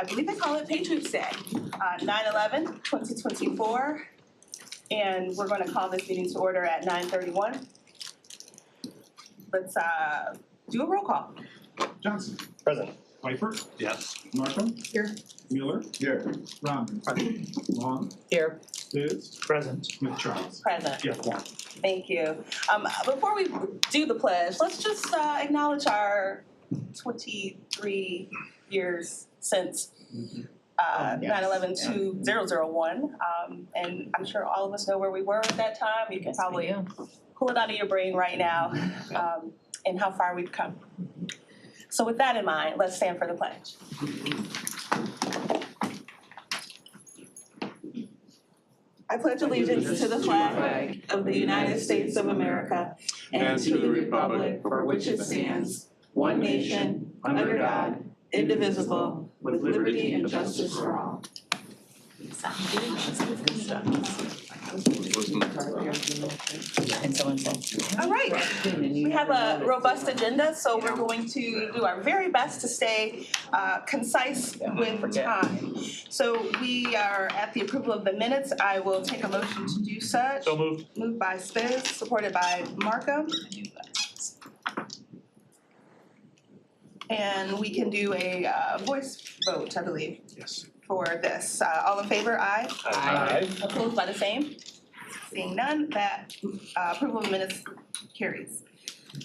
I believe they call it Patriots Day, 9/11/2024. And we're going to call this meeting to order at 9:31. Let's do a roll call. Johnson. Present. Piper. Yes. Markham. Here. Miller. Here. Rahman. Long. Here. Biz. Present. Smith Charles. Present. Yes, one. Thank you. Before we do the pledge, let's just acknowledge our 23 years since 9/11/2001. And I'm sure all of us know where we were at that time. You can probably pull it out of your brain right now and how far we've come. So with that in mind, let's stand for the pledge. I pledge allegiance to the flag of the United States of America and to the republic for which it stands, one nation, under God, indivisible, with liberty and justice for all. All right, we have a robust agenda, so we're going to do our very best to stay concise with time. So we are at the approval of the minutes. I will take a motion to do such. So moved. Moved by Spiz, supported by Markham. And we can do a voice vote, I believe, Yes. for this. All in favor, aye? Aye. Opposed by the same? Seeing none, that approval of minutes carries.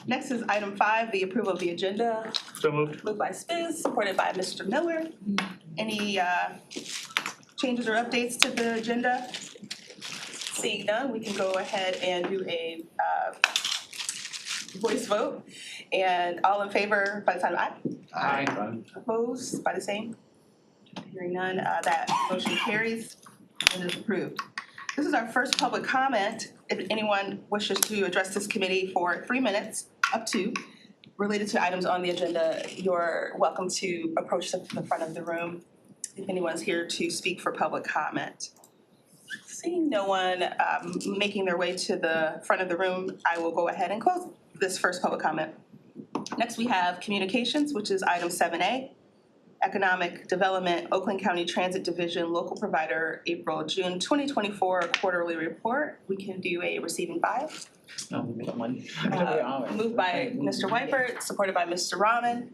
Next is item 5, the approval of the agenda. So moved. Moved by Spiz, supported by Mr. Miller. Any changes or updates to the agenda? Seeing none, we can go ahead and do a voice vote. And all in favor by the sign of aye? Aye. Opposed by the same? Hearing none, that motion carries and is approved. This is our first public comment. If anyone wishes to address this committee for 3 minutes, up to, related to items on the agenda, you're welcome to approach the front of the room if anyone's here to speak for public comment. Seeing no one making their way to the front of the room, I will go ahead and close this first public comment. Next, we have communications, which is item 7A. Economic Development, Oakland County Transit Division, local provider, April-June 2024 quarterly report. We can do a receive and file. Moved by Mr. Weipert, supported by Mr. Rahman.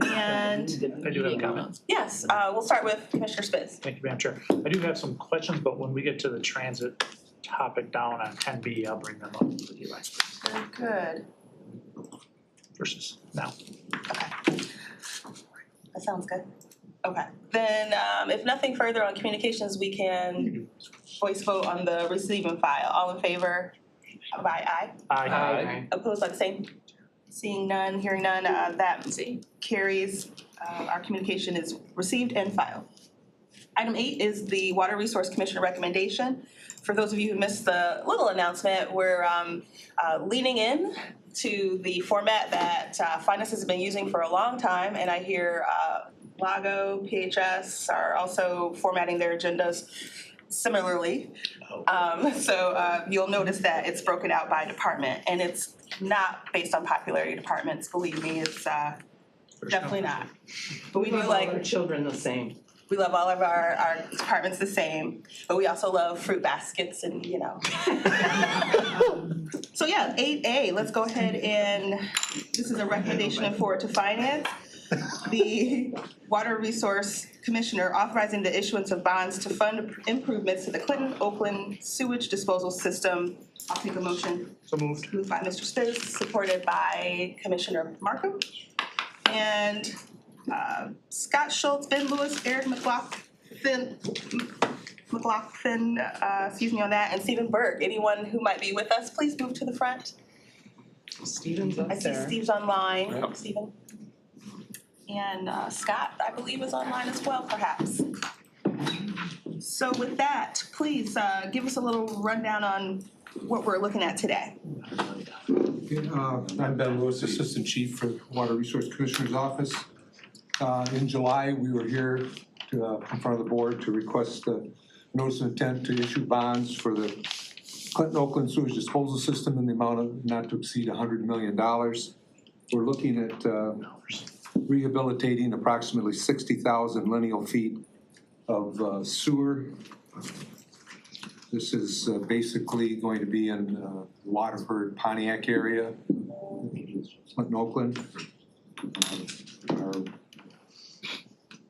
And I do have a comment. yes, we'll start with Commissioner Spiz. Thank you, Madam Chair. I do have some questions, but when we get to the transit topic down on 10B, I'll bring them up with you guys Very good. versus now. Okay. That sounds good. Okay. Then if nothing further on communications, we can voice vote on the receive and file. All in favor by aye? Aye. Opposed by the same? Seeing none, hearing none, that carries. Our communication is received and filed. Item 8 is the Water Resource Commissioner recommendation. For those of you who missed the little announcement, we're leaning in to the format that Finance has been using for a long time, and I hear Lago, PHS are also formatting their agendas similarly. So you'll notice that it's broken out by department, and it's not based on popularity departments, believe me, it's definitely not. But we do like our children the same. we love all of our departments the same, but we also love fruit baskets and, you know. So yeah, 8A, let's go ahead and, this is a recommendation and forward to finance. The Water Resource Commissioner authorizing the issuance of bonds to fund improvements to the Clinton Oakland sewage disposal system. I'll take a motion. So moved. Moved by Mr. Spiz, supported by Commissioner Markham. And Scott Schultz, Ben Lewis, Eric McLaughlin, excuse me on that, and Stephen Berg. Anyone who might be with us, please move to the front. Stephen's up I see there. Steve's online, Stephen. And Scott, I believe, is online as well, perhaps. So with that, please give us a little rundown on what we're looking at today. I'm Ben Lewis, Assistant Chief for Water Resource Commissioner's Office. In July, we were here in front of the board to request the notice of intent to issue bonds for the Clinton Oakland sewage disposal system in the amount of not to exceed $100 million. We're looking at rehabilitating approximately 60,000 lineal feet of sewer. This is basically going to be in Waterford, Pontiac area, Clinton, Oakland. Our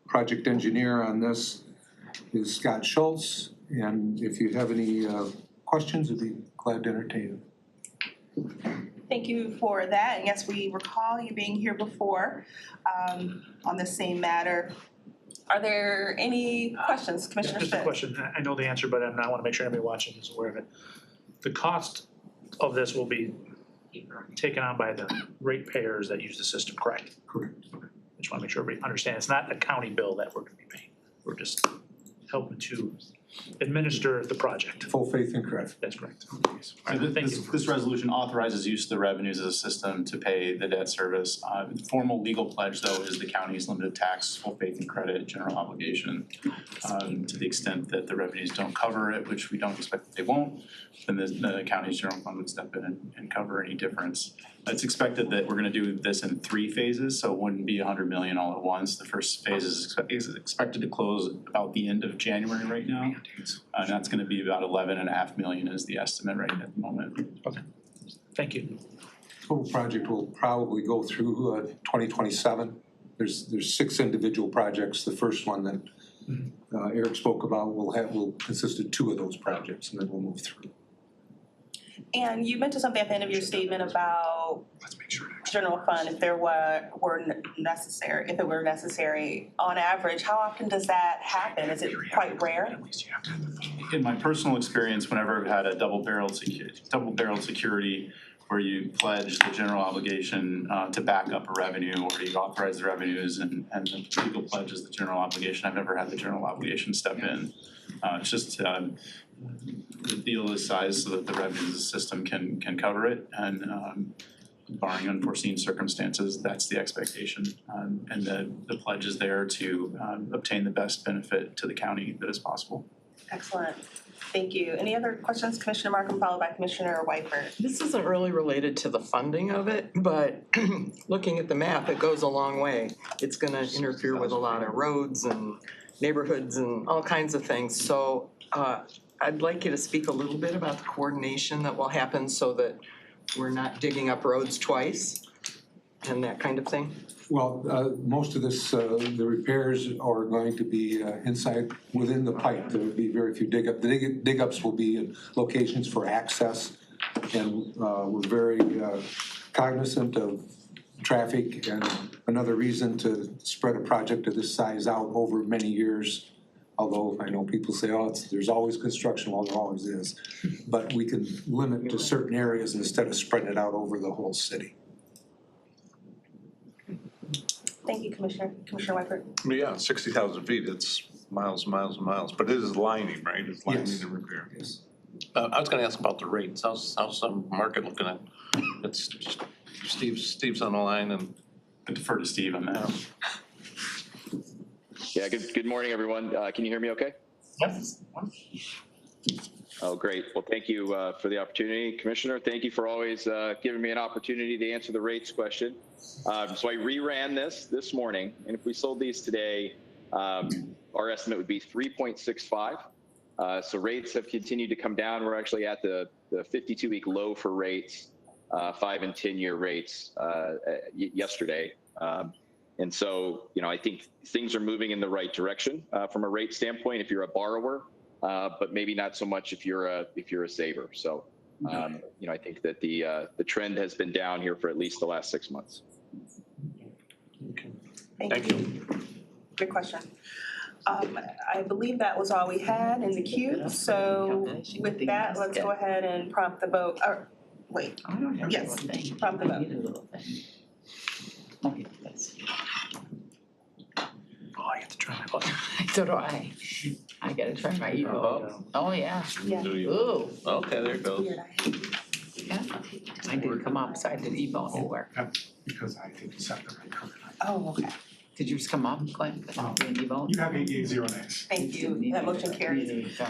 project engineer on this is Scott Schultz, and if you have any questions, I'd be glad to entertain them. Thank you for that. And yes, we recall you being here before on the same matter. Are there any questions, Commissioner Just a Spitz? question, I know the answer, but I want to make sure everybody watching is aware of it. The cost of this will be taken on by the ratepayers that use the system, correct? Correct. I just want to make sure everybody understands, it's not a county bill that we're going to be paying. We're just helping to administer the project. Full faith and credit. That's correct. So Thank this, you. this resolution authorizes use of the revenues of the system to pay the debt service. The formal legal pledge, though, is the county's limited tax, full faith and credit, general obligation. To the extent that the revenues don't cover it, which we don't expect that they won't, then the county's general fund would step in and cover any difference. It's expected that we're gonna do this in 3 phases, so it wouldn't be 100 million all at once. The first phase is expected to close about the end of January right now. And that's gonna be about 11.5 million is the estimate right at the moment. Thank you. Total project will probably go through 2027. There's 6 individual projects. The first one that Eric spoke about will consist of 2 of those projects, and then we'll move through. And you mentioned something at the end of your statement about general fund, if there were necessary, on average, how often does that happen? Is it quite rare? In my personal experience, whenever I've had a double-barreled security where you pledge the general obligation to back up a revenue, or you authorize the revenues and the legal pledge is the general obligation, I've never had the general obligation step in. It's just the deal is sized so that the revenues of the system can cover it, and barring unforeseen circumstances, that's the expectation. And the pledge is there to obtain the best benefit to the county that is possible. Excellent. Thank you. Any other questions? Commissioner Markham, followed by Commissioner Whiteford. This isn't really related to the funding of it, but looking at the map, it goes a long way. It's gonna interfere with a lot of roads and neighborhoods and all kinds of things. So I'd like you to speak a little bit about the coordination that will happen so that we're not digging up roads twice and that kind of thing. Well, most of this, the repairs are going to be within the pipe. There will be very few dig-ups. The dig-ups will be in locations for access. And we're very cognizant of traffic, and another reason to spread a project of this size out over many years. Although I know people say, oh, there's always construction, well, there always is. But we can limit to certain areas instead of spreading it out over the whole city. Thank you, Commissioner. Commissioner Whiteford. Yeah, 60,000 feet, it's miles, miles, and miles, but it is lining, right? It's lining Yes. and repair. Yes. I was gonna ask about the rates. How's the market looking at? It's Steve's on the line and. I defer to Steve on that. Yeah, good morning, everyone. Can you hear me okay? Yes. Oh, great. Well, thank you for the opportunity, Commissioner. Thank you for always giving me an opportunity to answer the rates question. So I reran this morning, and if we sold these today, our estimate would be 3.65. So rates have continued to come down. We're actually at the 52-week low for rates, 5 and 10-year rates yesterday. And so, I think things are moving in the right direction from a rate standpoint if you're a borrower, but maybe not so much if you're a saver. So, I think that the trend has been down here for at least the last 6 months. Thank you. Good question. I believe that was all we had in the queue. So with that, let's go ahead and prompt the vote. Wait, I don't have Yes, a little thing. prompt the vote. I need a little thing. Okay, let's see. Oh, I have to try my button. So do I. I gotta try my Evo. Oh, yeah. Yeah. Do you? Ooh, Okay, there it goes. Weird. yeah. I didn't come up, so I did Evo anywhere. Because I didn't set the right code. Oh, okay. Did yours come up, Glenn? Because I'm doing Evo. You have 8809s. Thank you. That motion carries. There you go.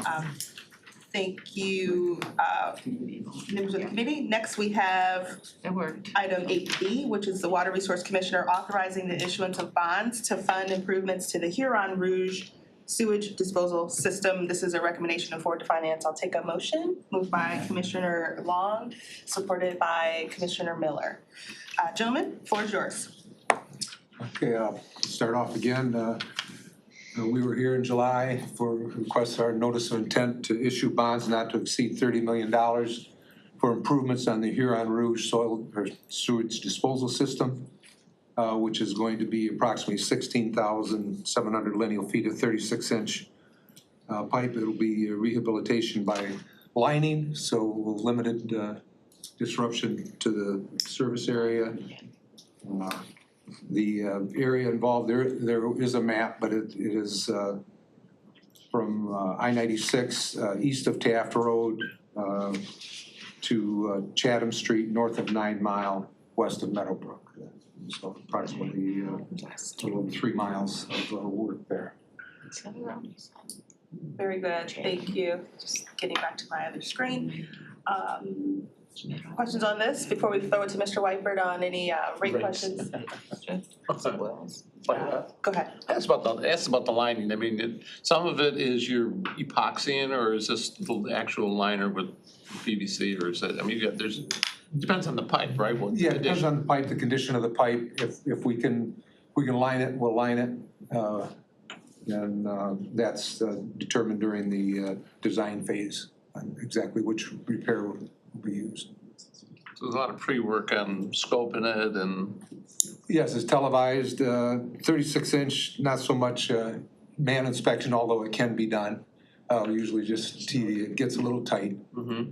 Thank you, members of the committee. Next, we have It worked. item 8B, which is the Water Resource Commissioner authorizing the issuance of bonds to fund improvements to the Huron Rouge sewage disposal system. This is a recommendation of Board to Finance. I'll take a motion. Moved by Commissioner Long, supported by Commissioner Miller. Gentlemen, floor is yours. Okay, I'll start off again. We were here in July for request our notice of intent to issue bonds not to exceed $30 million for improvements on the Huron Rouge soil or sewage disposal system, which is going to be approximately 16,700 lineal feet of 36-inch pipe. It'll be rehabilitation by lining, so limited disruption to the service area. The area involved, there is a map, but it is from I-96 east of Taft Road to Chatham Street, north of 9 Mile, west of Meadowbrook. So approximately a little 3 miles of work there. Very good, thank you. Just getting back to my other screen. Questions on this before we throw it to Mr. Whiteford on any rate questions? Go ahead. Ask about the lining. I mean, some of it is your epoxying, or is this the actual liner with PVC, or is it, I mean, depends on the pipe, right? What Yeah, it depends condition? on the pipe, the condition of the pipe. If we can line it, we'll line it. And that's determined during the design phase, on exactly which repair will be used. So there's a lot of pre-work on scoping it and. Yes, it's televised, 36-inch, not so much man inspection, although it can be done. Usually just TV, it gets a little tight. Mm-hmm.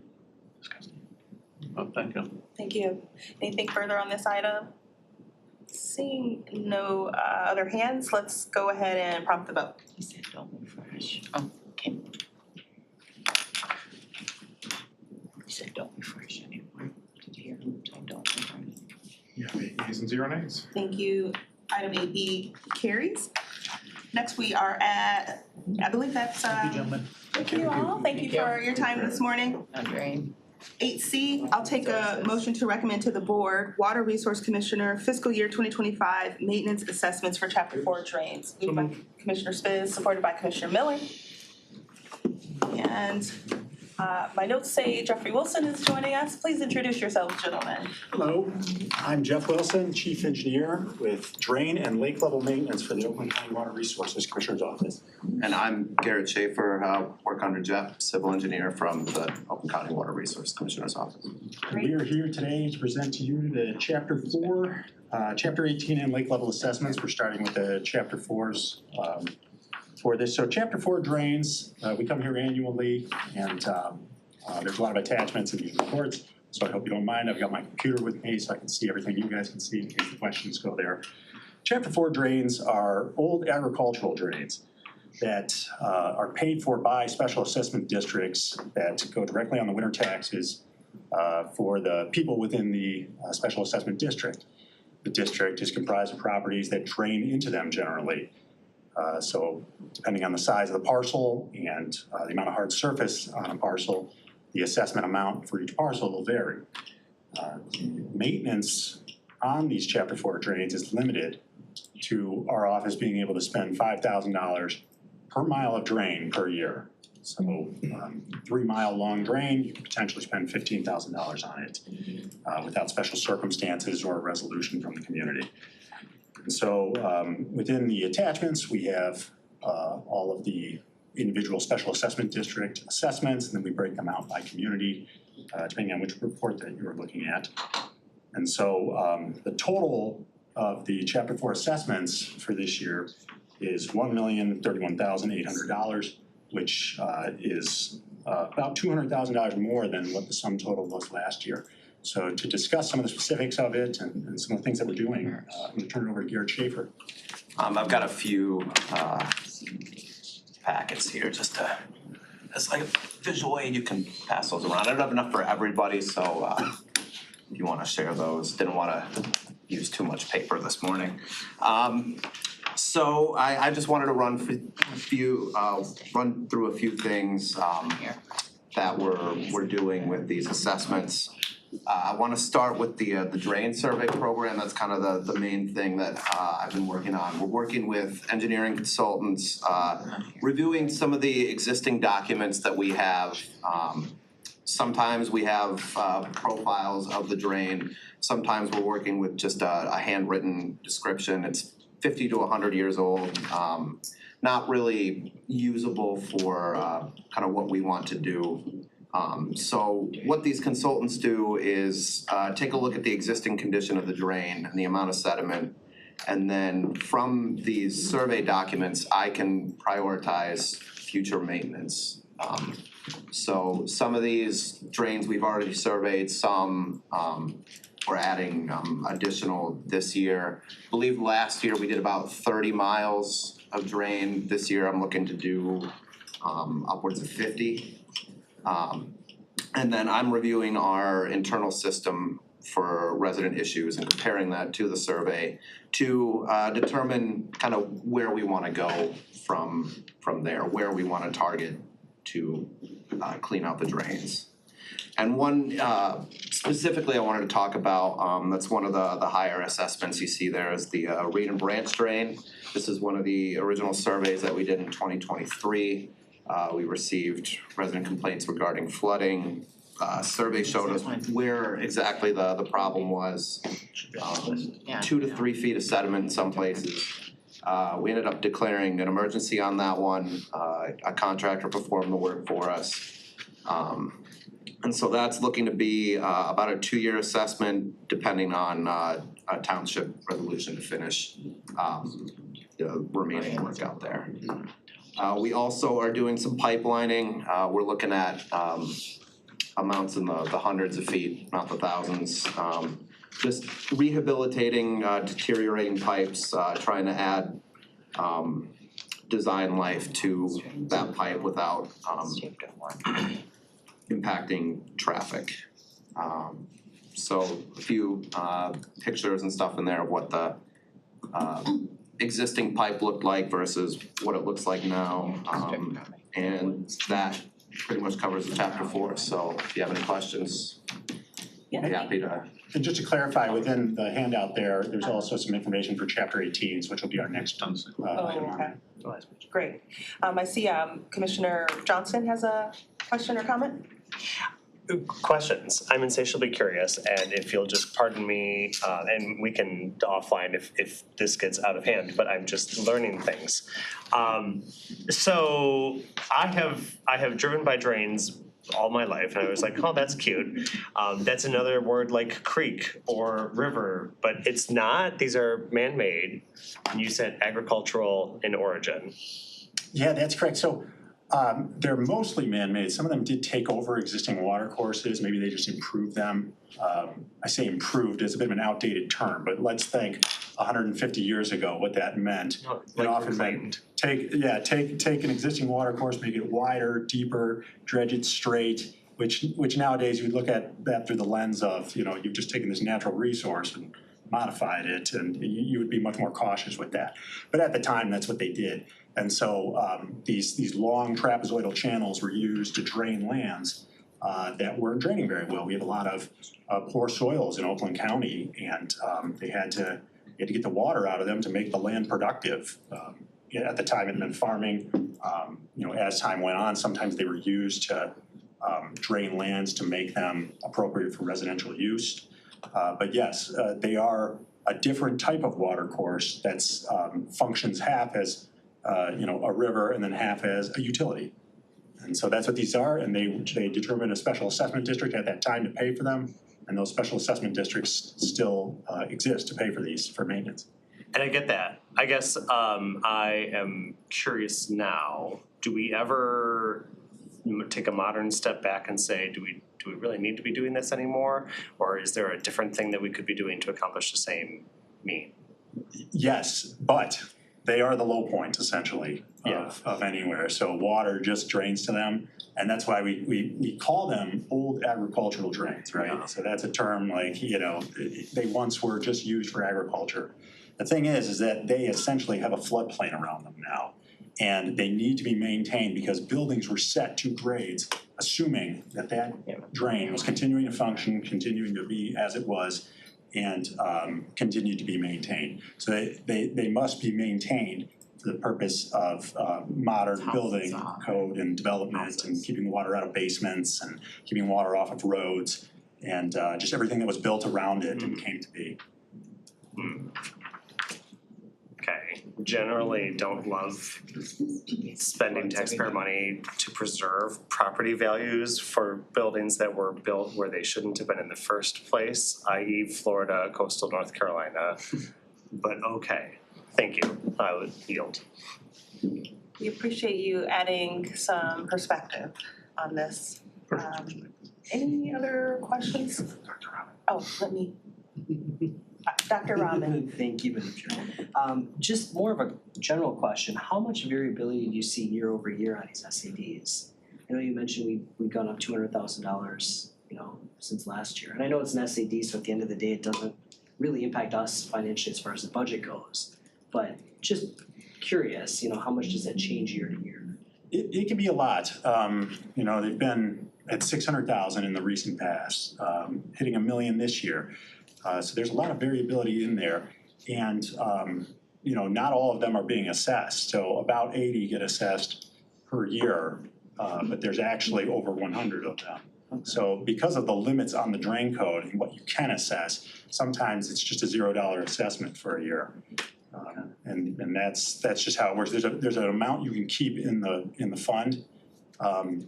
Oh, thank you. Thank you. Anything further on this item? Seeing no other hands, let's go ahead and prompt the vote. He said don't refresh. Oh, okay. He said don't refresh anymore. Did you hear him say don't refresh? Yeah, 8 yeas and 0 nays. Thank you. Item 8B carries. Next, we are at, I believe that's, Thank you, gentlemen. thank you all. Thank you for your time this morning. Agreed. 8C, I'll take a motion to recommend to the board, Water Resource Commissioner, fiscal year 2025 maintenance assessments for Chapter 4 drains. Moved by Commissioner Spiz, supported by Commissioner Miller. And my notes say Jeffrey Wilson is joining us. Please introduce yourselves, gentlemen. Hello, I'm Jeff Wilson, Chief Engineer with Drain and Lake Level Maintenance for the Oakland County Water Resources Commissioner's Office. And I'm Garrett Schaefer, work under Jeff, Civil Engineer from the Oakland County Water Resources Commissioner's Office. We are here today to present to you the Chapter 4, Chapter 18 and Lake Level Assessments. We're starting with the Chapter 4s for this. So Chapter 4 drains, we come here annually, and there's a lot of attachments in these reports, so I hope you don't mind. I've got my computer with me so I can see everything you guys can see in case the questions go there. Chapter 4 drains are old agricultural drains that are paid for by special assessment districts that go directly on the winter taxes for the people within the special assessment district. The district is comprised of properties that drain into them generally. So depending on the size of the parcel and the amount of hard surface on a parcel, the assessment amount for each parcel will vary. Maintenance on these Chapter 4 drains is limited to our office being able to spend $5,000 per mile of drain per year. So 3 mile long drain, you can potentially spend $15,000 on it without special circumstances or a resolution from the community. And so within the attachments, we have all of the individual special assessment district assessments, and then we break them out by community, depending on which report that you're looking at. And so the total of the Chapter 4 assessments for this year is $1,031,800, which is about $200,000 more than what the sum total was last year. So to discuss some of the specifics of it and some of the things that we're doing, I'm going to turn it over to Garrett Schaefer. I've got a few packets here just to, as like a visual aid, you can pass those around. I don't have enough for everybody, so if you want to share those, didn't want to use too much paper this morning. So I just wanted to run through a few things. that we're doing with these assessments. I want to start with the drain survey program. That's kind of the main thing that I've been working on. We're working with engineering consultants, reviewing some of the existing documents that we have. Sometimes we have profiles of the drain. Sometimes we're working with just a handwritten description. It's 50 to 100 years old. Not really usable for kind of what we want to do. So what these consultants do is take a look at the existing condition of the drain and the amount of sediment. And then from these survey documents, I can prioritize future maintenance. So some of these drains we've already surveyed, some we're adding additional this year. I believe last year we did about 30 miles of drain. This year I'm looking to do upwards of 50. And then I'm reviewing our internal system for resident issues and comparing that to the survey to determine kind of where we want to go from there, where we want to target to clean out the drains. And one specifically I wanted to talk about, that's one of the higher assessments you see there is the Reed and Branch drain. This is one of the original surveys that we did in 2023. We received resident complaints regarding flooding. Survey showed us where exactly the problem was. 2 to 3 feet of sediment in some places. We ended up declaring an emergency on that one. A contractor performed the work for us. And so that's looking to be about a 2-year assessment, depending on a township resolution to finish the remaining work out there. We also are doing some pipelining. We're looking at amounts in the hundreds of feet, not the thousands. Just rehabilitating deteriorating pipes, trying to add design life to that pipe without impacting traffic. So a few pictures and stuff in there of what the existing pipe looked like versus what it looks like now. And that pretty much covers the chapter 4. So if you have any questions, I'd be happy to. And just to clarify, within the handout there's also some information for chapter 18s, which will be our next item. Okay. Great. I see Commissioner Johnson has a question or comment? Questions. I'm insatiably curious, and if you'll just pardon me, and we can offline if this gets out of hand, but I'm just learning things. So I have driven by drains all my life, and I was like, oh, that's cute. That's another word like creek or river, but it's not. These are man-made. And you said agricultural in origin. Yeah, that's correct. So they're mostly man-made. Some of them did take over existing water courses. Maybe they just improved them. I say improved is a bit of an outdated term, but let's think 150 years ago what that meant. It often meant take an existing water course, make it wider, deeper, dredge it straight, which nowadays you would look at that through the lens of, you've just taken this natural resource and modified it, and you would be much more cautious with that. But at the time, that's what they did. And so these long trapezoidal channels were used to drain lands that weren't draining very well. We have a lot of poor soils in Oakland County, and they had to get the water out of them to make the land productive. At the time, it meant farming. As time went on, sometimes they were used to drain lands to make them appropriate for residential use. But yes, they are a different type of water course that's functions half as a river and then half as a utility. And so that's what these are, and they determined a special assessment district at that time to pay for them, and those special assessment districts still exist to pay for these for maintenance. And I get that. I guess I am curious now, do we ever take a modern step back and say, do we really need to be doing this anymore? Or is there a different thing that we could be doing to accomplish the same mean? Yes, but they are the low point essentially of anywhere. So water just drains to them. And that's why we call them old agricultural drains, right? Yeah. So that's a term like, they once were just used for agriculture. The thing is that they essentially have a floodplain around them now. And they need to be maintained because buildings were set to grades, assuming that that drain was continuing to function, continuing to be as it was, and continued to be maintained. So they must be maintained for the purpose of modern building code and development and keeping the water out of basements and keeping water off of roads and just everything that was built around it and came to be. Okay, generally don't love spending taxpayer money to preserve property values for buildings that were built where they shouldn't have been in the first place, i.e. Florida, coastal North Carolina. But okay, thank you, I would yield. We appreciate you adding some perspective on this. Any other questions? Oh, let me. Dr. Rahman. Thank you, Madam Chair. Just more of a general question. How much variability do you see year over year on these SADs? I know you mentioned we've gone up $200,000, since last year. And I know it's an SAD, so at the end of the day, it doesn't really impact us financially as far as the budget goes. But just curious, how much does that change year to year? It can be a lot. They've been at 600,000 in the recent past, hitting $1 million this year. So there's a lot of variability in there. And, not all of them are being assessed. So about 80 get assessed per year, but there's actually over 100 of them. Okay. So because of the limits on the drain code and what you can assess, sometimes it's just a $0 assessment for a year. And that's just how it works. There's an amount you can keep in the fund.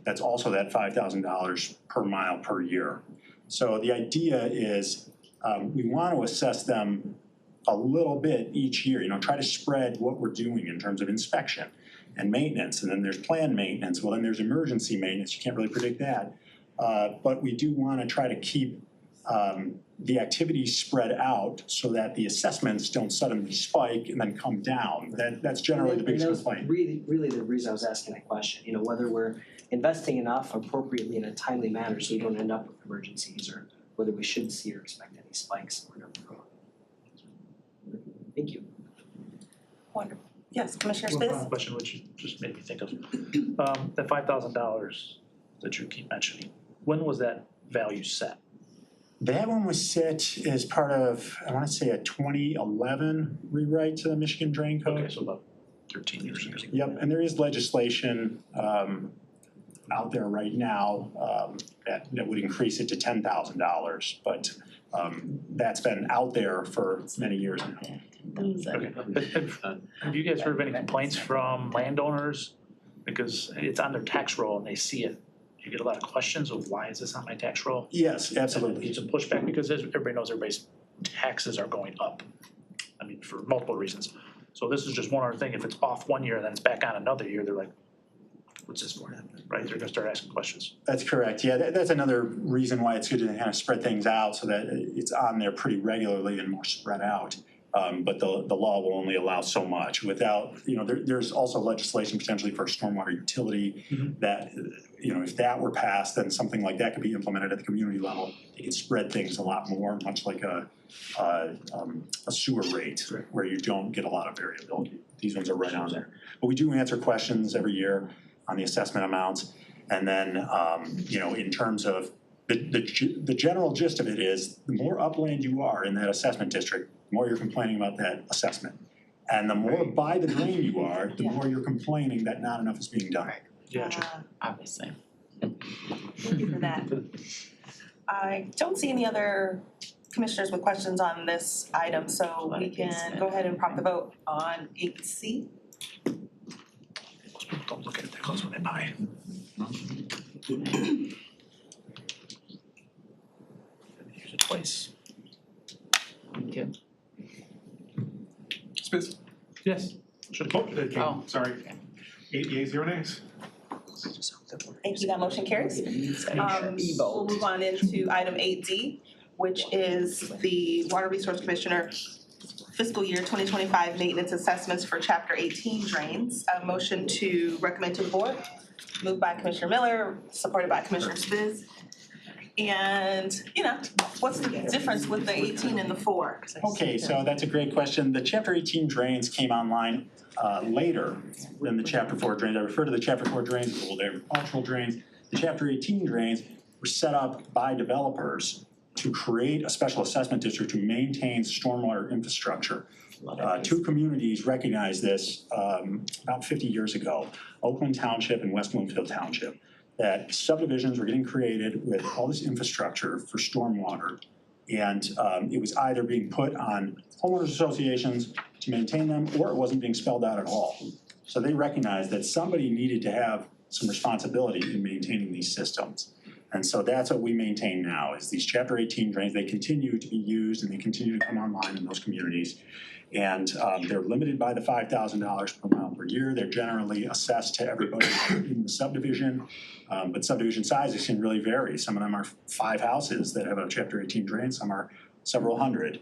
That's also that $5,000 per mile per year. So the idea is we want to assess them a little bit each year. Try to spread what we're doing in terms of inspection and maintenance. And then there's planned maintenance. Well, then there's emergency maintenance. You can't really predict that. But we do want to try to keep the activities spread out so that the assessments don't suddenly spike and then come down. That's generally the biggest complaint. Really the reason I was asking that question, whether we're investing enough appropriately in a timely manner so we don't end up with emergencies, or whether we should see or expect any spikes or whatever. Thank you. Wonderful. Yes, Commissioner One Spitz? final question, which just made me think of, the $5,000 that you keep mentioning, when was that value set? That one was set as part of, I want to say, a 2011 rewrite to the Michigan Drain Code. Okay, so about 13 years ago. Yep, and there is legislation out there right now that would increase it to $10,000, but that's been out there for many years now. Okay. Have you guys heard of any complaints from landowners? Because it's on their tax roll and they see it. You get a lot of questions of why is this on my tax roll? Yes, absolutely. It's a pushback because everybody knows everybody's taxes are going up. I mean, for multiple reasons. So this is just one other thing. If it's off one year and then it's back on another year, they're like, what's this for? Right? They're gonna start asking questions. That's correct. Yeah, that's another reason why it's good to kind of spread things out so that it's on there pretty regularly and more spread out. But the law will only allow so much without, there's also legislation potentially for stormwater utility that, if that were passed, then something like that could be implemented at the community level. It could spread things a lot more, much like a sewer rate where you don't get a lot of variability. These ones are right on there. But we do answer questions every year on the assessment amounts. And then, in terms of the general gist of it is the more upland you are in that assessment district, the more you're complaining about that assessment. And the more by the drain you are, the more you're complaining that not enough is being done. Yeah, Obviously. Thank you for that. I don't see any other commissioners with questions on this item, so we can go ahead and prompt the vote on 8C. don't look at it that close when they buy. Use it twice. Thank you. Spitz? Yes. Should have. Oh. Sorry. 8 yeas, 0 nays. Thank you, that motion carries. We'll move on into item 8D, which is the Water Resource Commissioner fiscal year 2025 maintenance assessments for Chapter 18 drains. A motion to recommend to the board, moved by Commissioner Miller, supported by Commissioner Spitz. And, what's the difference with the 18 and the 4? Okay, so that's a great question. The Chapter 18 drains came online later than the Chapter 4 drains. I refer to the Chapter 4 drains as old agricultural drains. The Chapter 18 drains were set up by developers to create a special assessment district to maintain stormwater infrastructure. Two communities recognized this about 50 years ago, Oakland Township and West Bloomfield Township, that subdivisions were getting created with all this infrastructure for stormwater. And it was either being put on homeowners associations to maintain them, or it wasn't being spelled out at all. So they recognized that somebody needed to have some responsibility in maintaining these systems. And so that's what we maintain now, is these Chapter 18 drains. They continue to be used and they continue to come online in those communities. And they're limited by the $5,000 per mile per year. They're generally assessed to everybody in the subdivision, but subdivision sizes can really vary. Some of them are 5 houses that have a Chapter 18 drain, some are several hundred.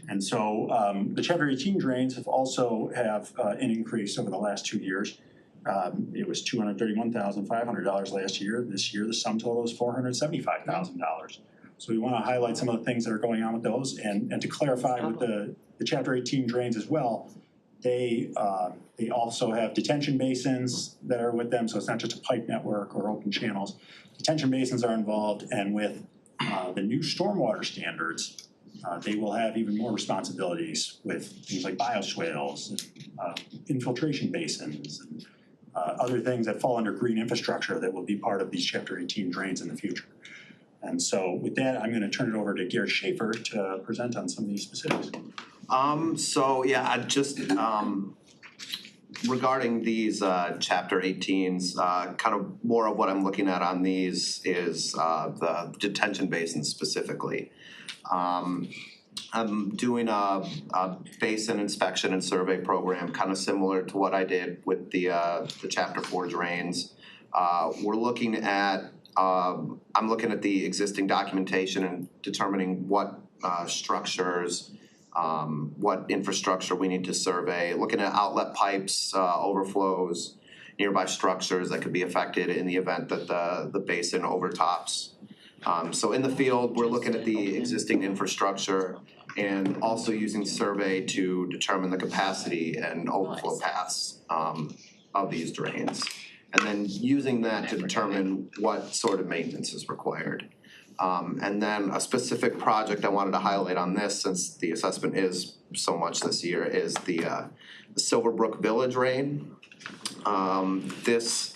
And so the Chapter 18 drains have also have an increase over the last 2 years. It was $231,500 last year. This year, the sum total is $475,000. So we want to highlight some of the things that are going on with those, and to clarify with the Chapter 18 drains as well, they also have detention basins that are with them, so it's not just a pipe network or open channels. Detention basins are involved, and with the new stormwater standards, they will have even more responsibilities with things like bioswales and infiltration basins and other things that fall under green infrastructure that will be part of these Chapter 18 drains in the future. And so with that, I'm going to turn it over to Garrett Schaefer to present on some of these specifics. So yeah, I just regarding these Chapter 18s, kind of more of what I'm looking at on these is the detention basins specifically. I'm doing a basin inspection and survey program, kind of similar to what I did with the Chapter 4 drains. We're looking at, I'm looking at the existing documentation and determining what structures, what infrastructure we need to survey, looking at outlet pipes, overflows, nearby structures that could be affected in the event that the basin overtops. So in the field, we're looking at the existing infrastructure and also using survey to determine the capacity and overflow paths of these drains. And then using that to determine what sort of maintenance is required. And then a specific project I wanted to highlight on this, since the assessment is so much this year, is the Silverbrook Village drain. This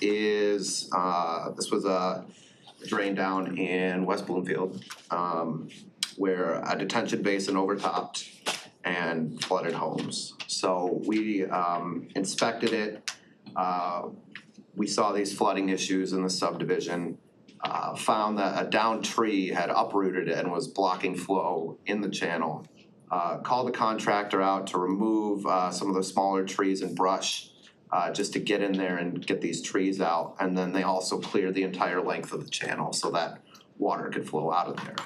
was a drain down in West Bloomfield, where a detention basin overtopped and flooded homes. So we inspected it. We saw these flooding issues in the subdivision, found that a downed tree had uprooted and was blocking flow in the channel. Called the contractor out to remove some of the smaller trees and brush, just to get in there and get these trees out. And then they also cleared the entire length of the channel so that water could flow out of there.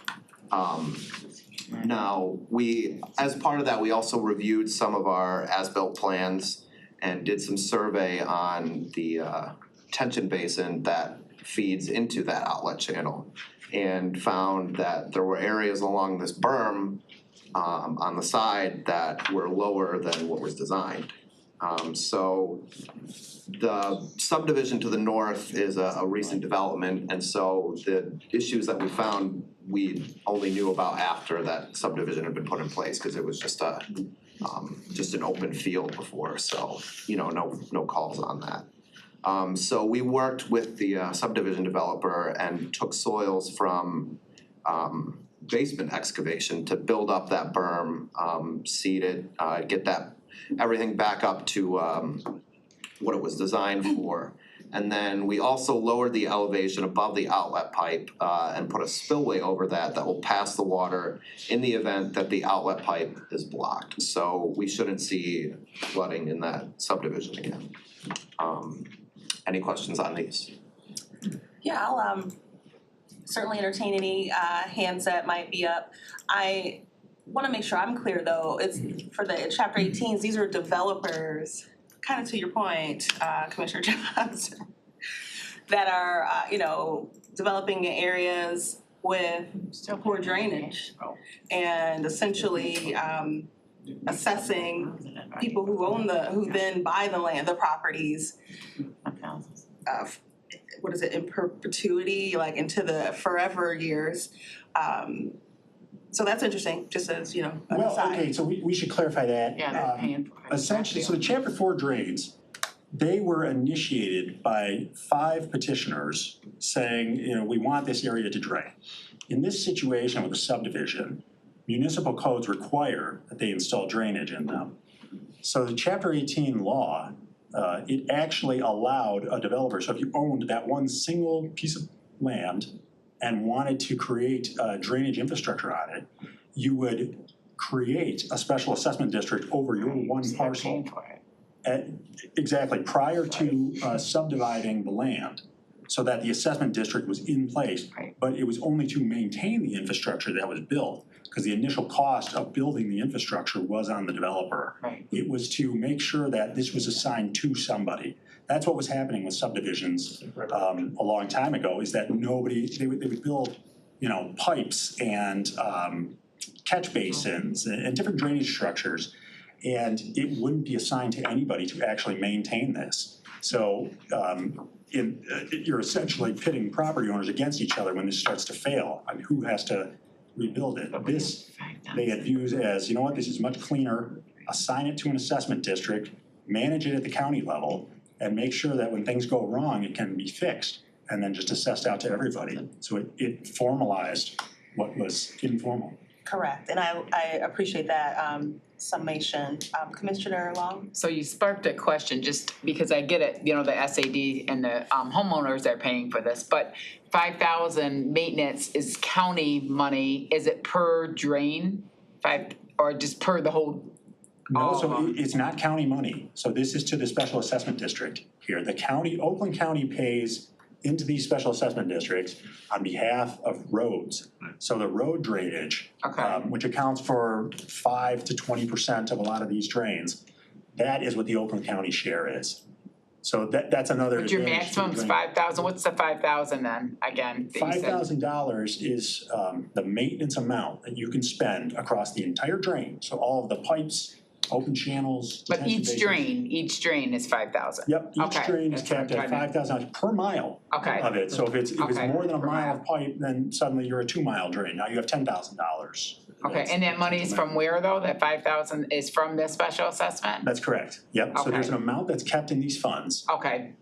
Now, as part of that, we also reviewed some of our as-built plans and did some survey on the detention basin that feeds into that outlet channel, and found that there were areas along this berm on the side that were lower than what was designed. So the subdivision to the north is a recent development, and so the issues that we found, we only knew about after that subdivision had been put in place, because it was just an open field before, so no calls on that. So we worked with the subdivision developer and took soils from basement excavation to build up that berm, seed it, get that everything back up to what it was designed for. And then we also lowered the elevation above the outlet pipe and put a spillway over that will pass the water in the event that the outlet pipe is blocked. So we shouldn't see flooding in that subdivision again. Any questions on these? Yeah, I'll certainly entertain any hands that might be up. I want to make sure I'm clear though, it's for the Chapter 18s, these are developers, kind of to your point, Commissioner Johnson, that are, developing areas with poor drainage and essentially assessing people who then buy the land, the properties, what is it, in perpetuity, like into the forever years. So that's interesting, just as, you know, an Well, aside. okay, so we should clarify that. Yeah, they're paying for it. Essentially, so the chapter 4 drains, they were initiated by 5 petitioners saying, you know, we want this area to drain. In this situation with a subdivision, municipal codes require that they install drainage in them. So the chapter 18 law, it actually allowed a developer, so if you owned that one single piece of land and wanted to create drainage infrastructure on it, you would create a special assessment district over your one parcel. Exactly, prior to subdividing the land, so that the assessment district was in place. But it was only to maintain the infrastructure that was built, because the initial cost of building the infrastructure was on the developer. It was to make sure that this was assigned to somebody. That's what was happening with subdivisions a long time ago, is that they would build, you know, pipes and catch basins and different drainage structures, and it wouldn't be assigned to anybody to actually maintain this. So you're essentially pitting property owners against each other when this starts to fail. I mean, who has to rebuild it? This, they had views as, you know what, this is much cleaner, assign it to an assessment district, manage it at the county level, and make sure that when things go wrong, it can be fixed, and then just assessed out to everybody. So it formalized what was informal. Correct, and I appreciate that summation. Commissioner Long? So you sparked a question, just because I get it, you know, the SAD and the homeowners are paying for this, but 5,000 maintenance is county money, is it per drain? Or just per the whole? No, so it's not county money. So this is to the special assessment district here. The county, Oakland County pays into these special assessment districts on behalf of roads. So the road drainage, which accounts for 5 to 20% of a lot of these drains, that is what the Oakland County share is. So that's another. But your maximum's 5,000, what's the 5,000 then, again? $5,000 is the maintenance amount that you can spend across the entire drain. So all of the pipes, open channels. But each drain is 5,000? Yep, each drain is capped at $5,000 per mile of it. So if it's more than a mile of pipe, then suddenly you're a 2-mile drain. Now you have $10,000. Okay, and that money is from where though? That 5,000 is from this special assessment? That's correct. Yep, so there's an amount that's kept in these funds.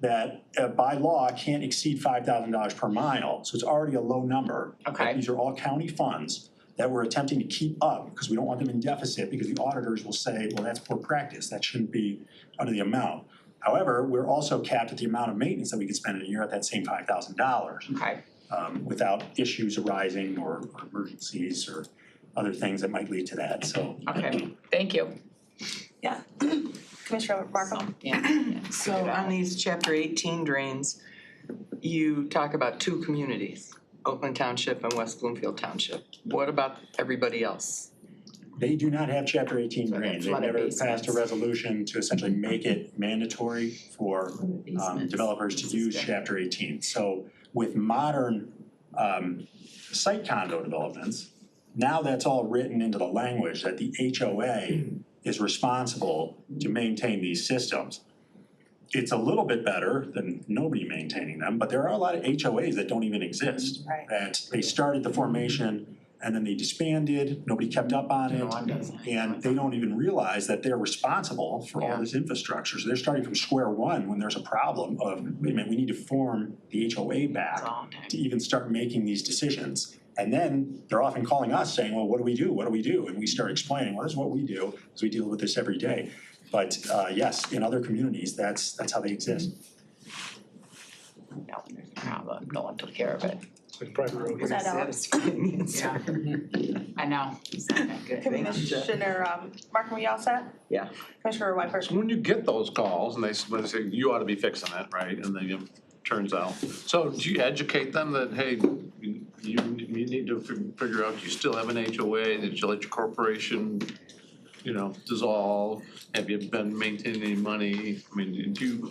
That by law can't exceed $5,000 per mile. So it's already a low number. These are all county funds that we're attempting to keep up, because we don't want them in deficit, because the auditors will say, well, that's poor practice, that shouldn't be under the amount. However, we're also capped at the amount of maintenance that we can spend in a year at that same $5,000. Without issues arising or emergencies or other things that might lead to that, so. Okay, thank you. Yeah. Commissioner Markham? So on these chapter 18 drains, you talk about 2 communities, Oakland Township and West Bloomfield Township. What about everybody else? They do not have chapter 18 drains. They've never passed a resolution to essentially make it mandatory for developers to use chapter 18. So with modern site condo developments, now that's all written into the language that the HOA is responsible to maintain these systems. It's a little bit better than nobody maintaining them, but there are a lot of HOAs that don't even exist. That they started the formation and then they disbanded, nobody kept up on it, and they don't even realize that they're responsible for all this infrastructure. So they're starting from square one when there's a problem of, wait a minute, we need to form the HOA back to even start making these decisions. And then they're often calling us saying, well, what do we do? What do we do? And we start explaining, well, this is what we do, because we deal with this every day. But yes, in other communities, that's how they exist. No, there's a problem, no one took care of it. Was that Alex? Yeah, I know, it's not that good. Commissioner Markham, are you all set? Yeah. Commissioner Whitehurst? When you get those calls and they say, you ought to be fixing it, right, and then it turns out, so do you educate them that, hey, you need to figure out, you still have an HOA, that you let your corporation dissolve? Have you been maintaining any money? I mean, do you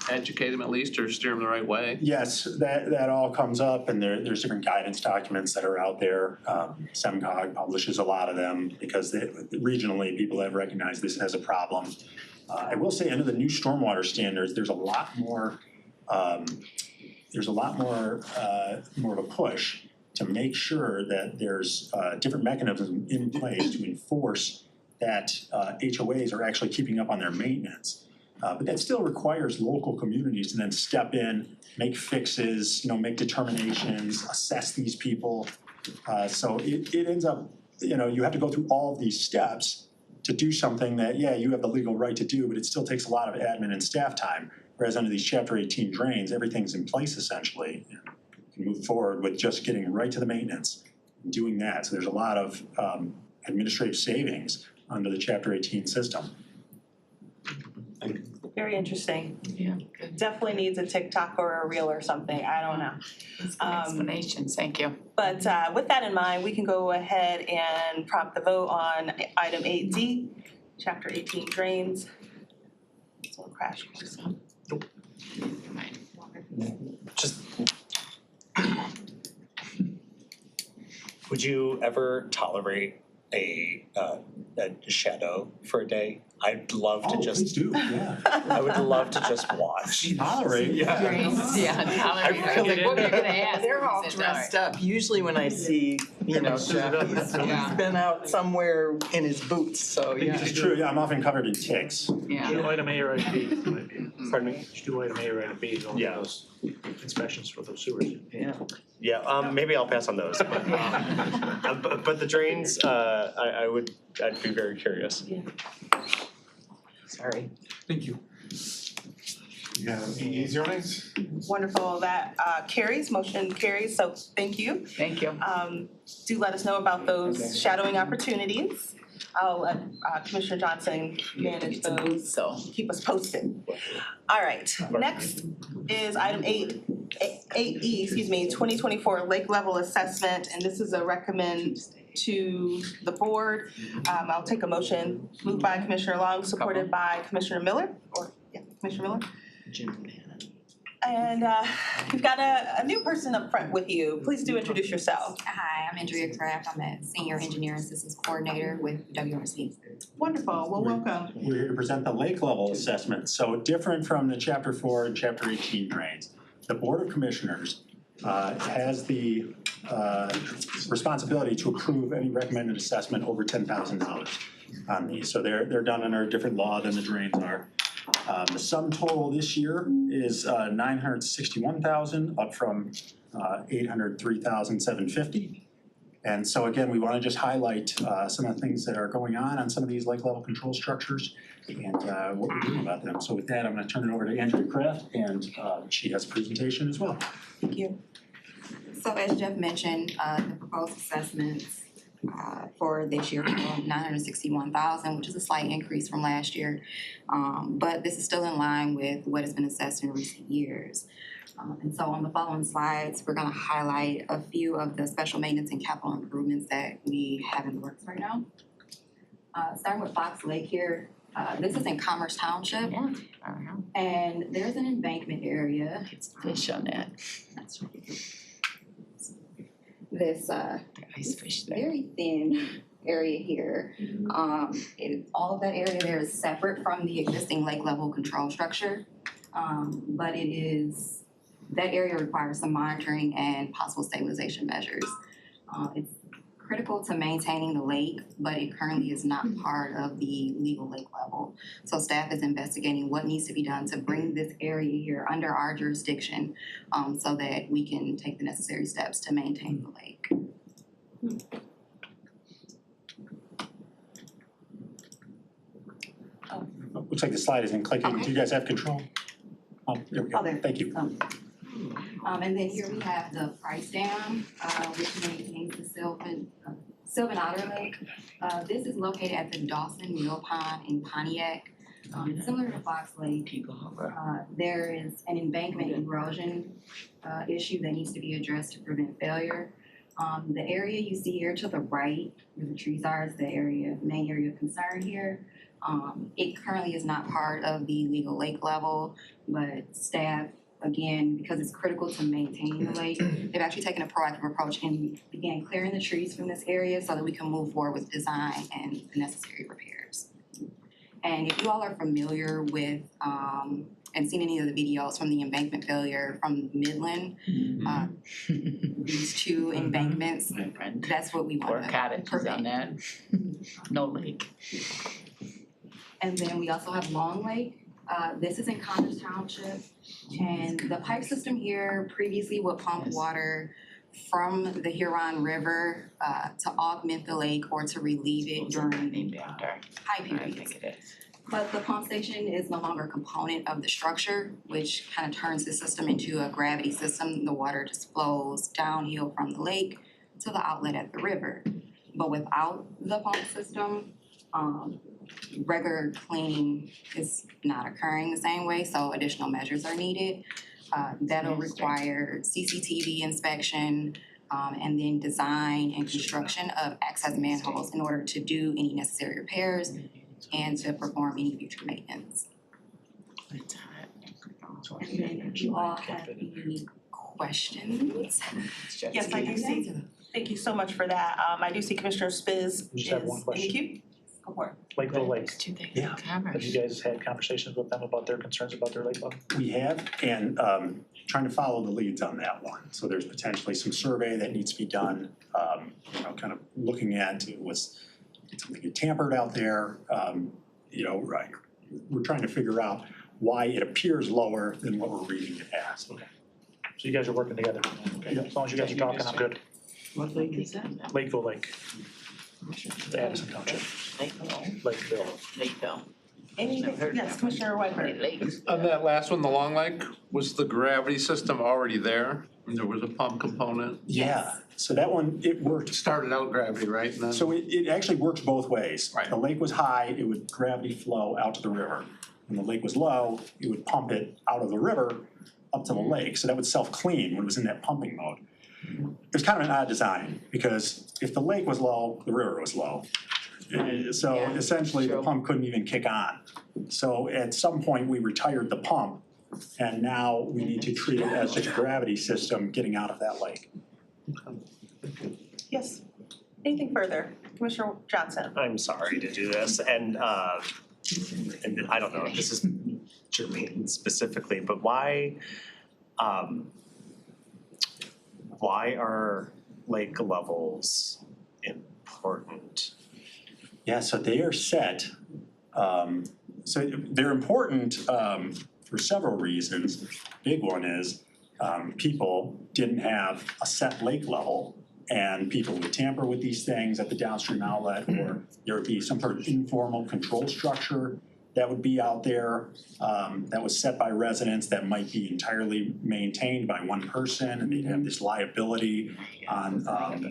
educate them at least or steer them the right way? Yes, that all comes up, and there's different guidance documents that are out there. SEMCOG publishes a lot of them because regionally, people have recognized this as a problem. I will say under the new stormwater standards, there's a lot more more of a push to make sure that there's different mechanisms in place to enforce that HOAs are actually keeping up on their maintenance. But that still requires local communities to then step in, make fixes, make determinations, assess these people. So it ends up, you have to go through all of these steps to do something that, you have the legal right to do, but it still takes a lot of admin and staff time. Whereas under these Chapter 18 drains, everything's in place essentially. You can move forward with just getting right to the maintenance and doing that. So there's a lot of administrative savings under the Chapter 18 system. Very interesting. Yeah. Definitely needs a TikTok or a reel or something. I don't know. Explanations, thank you. But with that in mind, we can go ahead and prompt the vote on item 8D, Chapter 18 drains. So crash course. Just, would you ever tolerate a shadow for a day? I'd love to Please just, do, yeah. I would love to just watch. Tolerate. Yeah. Drains, yeah, tolerate. I was like, what were you gonna ask? They're all He said dressed up. Usually when I see, Jeff, he's been out somewhere in his boots, so yeah. It's true, I'm often covered in ticks. Yeah. Do item A or item B, might be. Pardon me? Just do item A or item B, on Yeah. those inspections for those sewers. Yeah, maybe I'll pass on those, but the drains, I'd be very curious. Sorry. Thank you. Yeah, zeros? Wonderful, that carries, motion carries, so thank you. Thank you. Do let us know about those shadowing opportunities. I'll let Commissioner Johnson manage those, So, keep us posted. All right, next is item 8E, 2024 lake level assessment, and this is a recommend to the board. I'll take a motion, moved by Commissioner Long, supported by Commissioner Miller, Commissioner Miller. And you've got a new person up front with you. Please do introduce yourself. Hi, I'm Andrea Kraft. I'm a Senior Engineer Assistance Coordinator with WRC. Wonderful, well, welcome. We're here to present the lake level assessment. So different from the Chapter 4 and Chapter 18 drains. The Board of Commissioners has the responsibility to approve any recommended assessment over $10,000 on these. So they're done under a different law than the drains are. The sum total this year is $961,000, up from $803,750. And so again, we want to just highlight some of the things that are going on some of these lake level control structures and what we're doing about them. So with that, I'm going to turn it over to Andrea Kraft, and she has a presentation as well. Thank you. So as Jeff mentioned, the proposed assessments for this year total $961,000, which is a slight increase from last year. But this is still in line with what has been assessed in recent years. And so on the following slides, we're going to highlight a few of the special maintenance and capital improvements that we have in the works right now. Starting with Fox Lake here, this is in Commerce Township. yeah. And there's an embankment area. It's fish on that. That's right. This Ice fish there. very thin area here. All of that area there is separate from the existing lake level control structure. But that area requires some monitoring and possible stabilization measures. It's critical to maintaining the lake, but it currently is not part of the legal lake level. So staff is investigating what needs to be done to bring this area here under our jurisdiction so that we can take the necessary steps to maintain the lake. Looks like the slide isn't clicking. Okay. Do you guys have control? Oh, there we go. Oh, there. Thank you. And then here we have the Price Dam, which maintains the Sylvan Otter Lake. This is located at the Dawson Mill Pond in Pontiac. Similar to Fox Lake, there is an embankment erosion issue that needs to be addressed to prevent failure. The area you see here to the right, where the trees are, is the area, main area of concern here. It currently is not part of the legal lake level, but staff, again, because it's critical to maintain the lake, they've actually taken a proactive approach and began clearing the trees from this area so that we can move forward with design and the necessary repairs. And if you all are familiar with, and seen any of the videos from the embankment failure from Midland, these two embankments, that's what we want Or to cottages on prevent. that. No lake. And then we also have Long Lake. This is in Connors Township. And the pipe system here previously would pump water from the Huron River to augment the lake or to relieve it during high periods. But the pump station is no longer a component of the structure, which kind of turns the system into a gravity system. The water just flows downhill from the lake to the outlet at the river. But without the pump system, regular cleaning is not occurring the same way, so additional measures are needed. That'll require CCTV inspection, and then design and construction of access manholes in order to do any necessary repairs and to perform any future maintenance. And then if you all have any questions? Yes, I do see. Thank you so much for that. I do see Commissioner Spiz I just have one is in the question. queue. Go for it. Lakeville Lake, Yeah. have you guys had conversations with them about their concerns about their lake level? We have, and trying to follow the leads on that one. So there's potentially some survey that needs to be done, kind of looking at, did something get tampered out there? Right. We're trying to figure out why it appears lower than what we're reading it as. Okay. So you guys are working together, okay, as long as you guys are talking, I'm good. What lake is that? Lakeville Lake, the Addison Township, Lakeville. Lakeville. Anything, yes, Commissioner Whitebird. Lakes. On that last one, the Long Lake, was the gravity system already there? I mean, there was a pump component? Yeah, so that one, it worked. Started out gravity, right? And then- So it actually works both ways. Right. The lake was high, it would gravity flow out to the river. When the lake was low, it would pump it out of the river up to the lake. So that would self-clean when it was in that pumping mode. It was kind of an odd design because if the lake was low, the river was low. So Yeah, essentially, the true. pump couldn't even kick on. So at some point, we retired the pump and now we need to treat it as just a gravity system getting out of that lake. Yes. Anything further? Commissioner Johnson. I'm sorry to do this, and I don't know if this is germane specifically, but why are lake levels important? Yeah, so they are set. So they're important for several reasons. Big one is people didn't have a set lake level, and people would tamper with these things at the downstream outlet, or there would be some sort of informal control structure that would be out there that was set by residents that might be entirely maintained by one person, and they'd have this liability on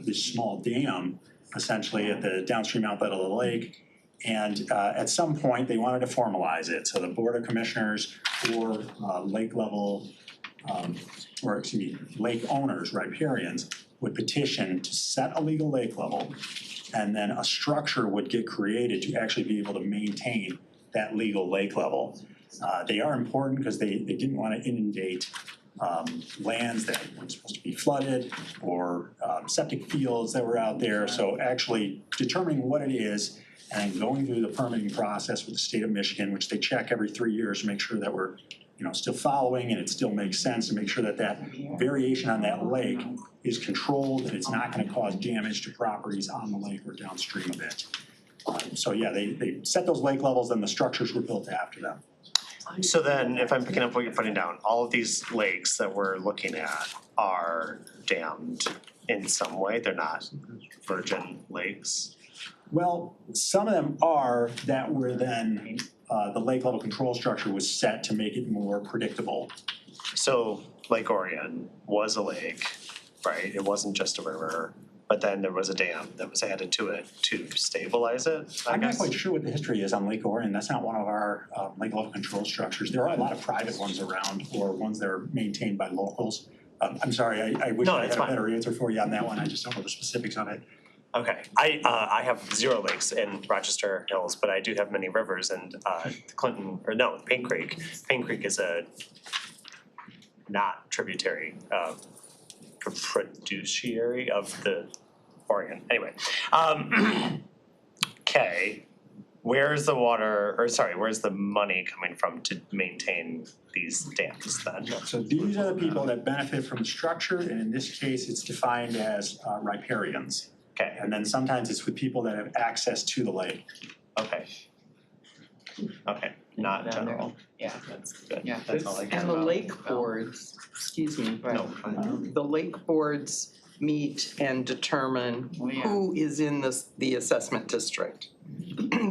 this small dam essentially at the downstream outlet of the lake. And at some point, they wanted to formalize it. So the Board of Commissioners or lake level, lake owners, riparians, would petition to set a legal lake level, and then a structure would get created to actually be able to maintain that legal lake level. They are important because they didn't want to inundate lands that were supposed to be flooded or septic fields that were out there. So actually determining what it is and going through the permitting process with the state of Michigan, which they check every 3 years to make sure that we're still following and it still makes sense, to make sure that that variation on that lake is controlled and it's not going to cause damage to properties on the lake or downstream of it. So yeah, they set those lake levels and the structures were built after them. So then, if I'm picking up what you're putting down, all of these lakes that we're looking at are dammed in some way, they're not virgin lakes? Well, some of them are that were then, the lake level control structure was set to make it more predictable. So Lake Orion was a lake, right? It wasn't just a river, but then there was a dam that was added to it to stabilize it, I I'm not guess? quite sure what the history is on Lake Orion. That's not one of our lake level control structures. There are a lot of private ones around or ones that are maintained by locals. I'm sorry, I wish No, I it's had a fine. better answer for you on that one, I just don't know the specifics of it. Okay, I have 0 lakes in Rochester Hills, but I do have many rivers and Paint Creek. Paint Creek is a not tributary, fiduciary of the Oregon, anyway. Okay, where's the money coming from to maintain these dams then? So these are the people that benefit from the structure, and in this case, it's defined as riparians. Okay, And then sometimes it's with people that have access to the lake. okay. Okay, not general. Yeah. That's good. Yeah. That's all I care And the about. lake boards, excuse me, but the lake boards meet and determine Oh, yeah. who is in the assessment district.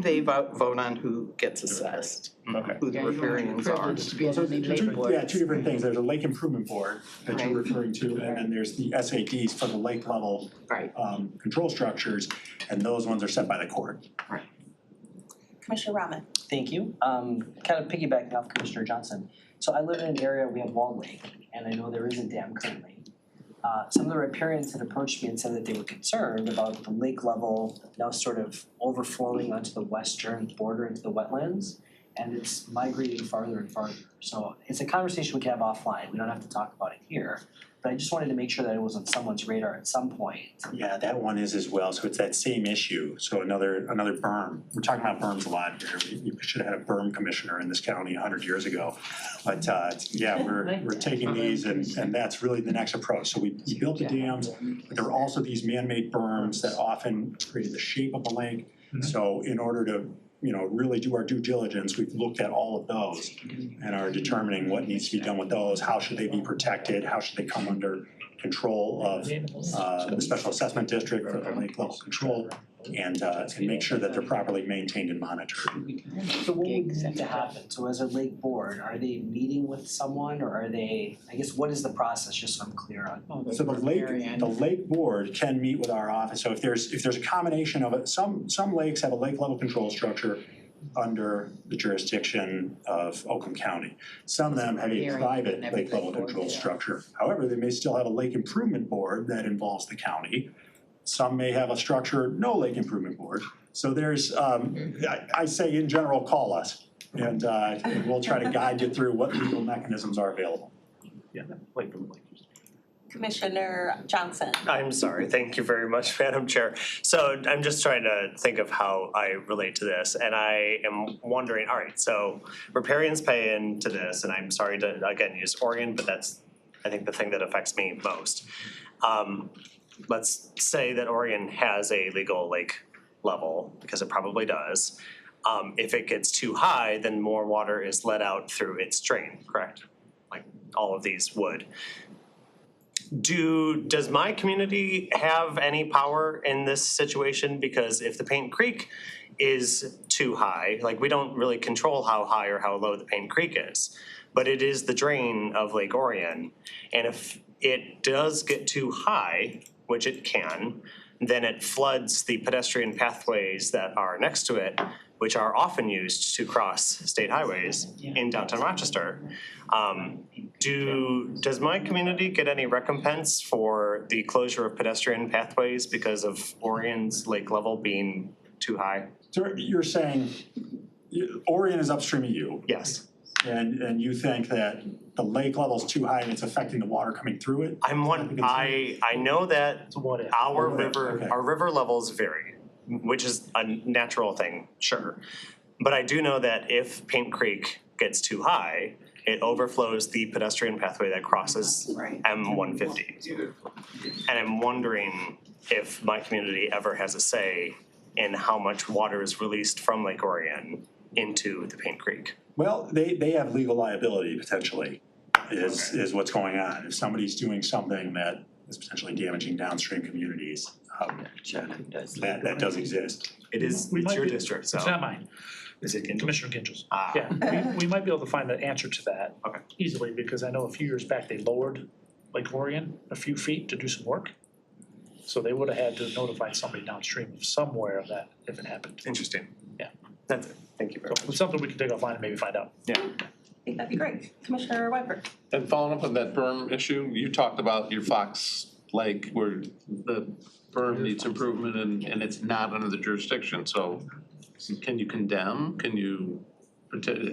They vote on who gets assessed, Okay. who the Yeah, you don't have the riparians are. privilege to be Well, so on any two- lake boards. Yeah, two different things. There's a lake improvement board that you're Right. referring to, and then there's the SADs for the lake level Right. control structures, and those ones are set by the court. Commissioner Rahman. Thank you. Kind of piggybacking off Commissioner Johnson. So I live in an area, we have Walled Lake, and I know there is a dam currently. Some of the riparians had approached me and said that they were concerned about the lake level now sort of overflowing onto the western border into the wetlands, and it's migrating farther and farther. So it's a conversation we can have offline, we don't have to talk about it here. But I just wanted to make sure that it was on someone's radar at some point. Yeah, that one is as well, so it's that same issue, so another berm. We're talking about berms a lot here, we should have had a berm commissioner in this county 100 years ago. But yeah, we're taking these and that's really the next approach. So we built the dams, but there are also these man-made berms that often create the shape of the lake. So in order to, really do our due diligence, we've looked at all of those and are determining what needs to be done with those, how should they be protected, how should they come under control of the special assessment district for the lake level control, and make sure that they're properly maintained and monitored. So what would need to happen? So as a lake board, are they meeting with someone or are they, I guess, what is the process, just so I'm clear on? So the lake board can meet with our office, so if there's a combination of it, some lakes have a lake level control structure under the jurisdiction of Oakland County. Some of them have a private lake level control structure. However, they may still have a lake improvement board that involves the county. Some may have a structure, no lake improvement board. So there's, I say in general, call us and we'll try to guide you through what legal mechanisms are available. Yeah, Commissioner Johnson. I'm sorry, thank you very much, Madam Chair. So I'm just trying to think of how I relate to this, and I am wondering, all right, so riparians pay into this, and I'm sorry to, again, use Oregon, but that's, I think, the thing that affects me most. Let's say that Oregon has a legal lake level, because it probably does. If it gets too high, then more water is let out through its drain, correct? Like all of these would. Does my community have any power in this situation? Because if the Paint Creek is too high, like we don't really control how high or how low the Paint Creek is, but it is the drain of Lake Orion. And if it does get too high, which it can, then it floods the pedestrian pathways that are next to it, which are often used to cross state highways in downtown Rochester. Does my community get any recompense for the closure of pedestrian pathways because of Orion's lake level being too high? So you're saying Orion is upstream of you? Yes. And you think that the lake level's too high and it's affecting the water coming through it? I know that our river levels vary, which is a natural thing, sure. But I do know that if Paint Creek gets too high, it overflows the pedestrian pathway that crosses M150. And I'm wondering if my community ever has a say in how much water is released from Lake Orion into the Paint Creek. Well, they have legal liability potentially, is what's going on. If somebody's doing something that is potentially damaging downstream communities, that does exist. It's your district, so. It's not mine. Is it Commissioner Kinchels. Yeah, we might be able to find an answer to that easily, because I know a few years back they lowered Lake Orion a few feet to do some work. So they would have had to notify somebody downstream of somewhere of that if it happened. Interesting. Yeah. That's it. Thank you very much. It's something we can take offline and maybe find out. Yeah. think that'd be great. Commissioner Whiteford. And following up on that berm issue, you talked about your Fox Lake where the berm needs improvement and it's not under the jurisdiction, so can you condemn? Can you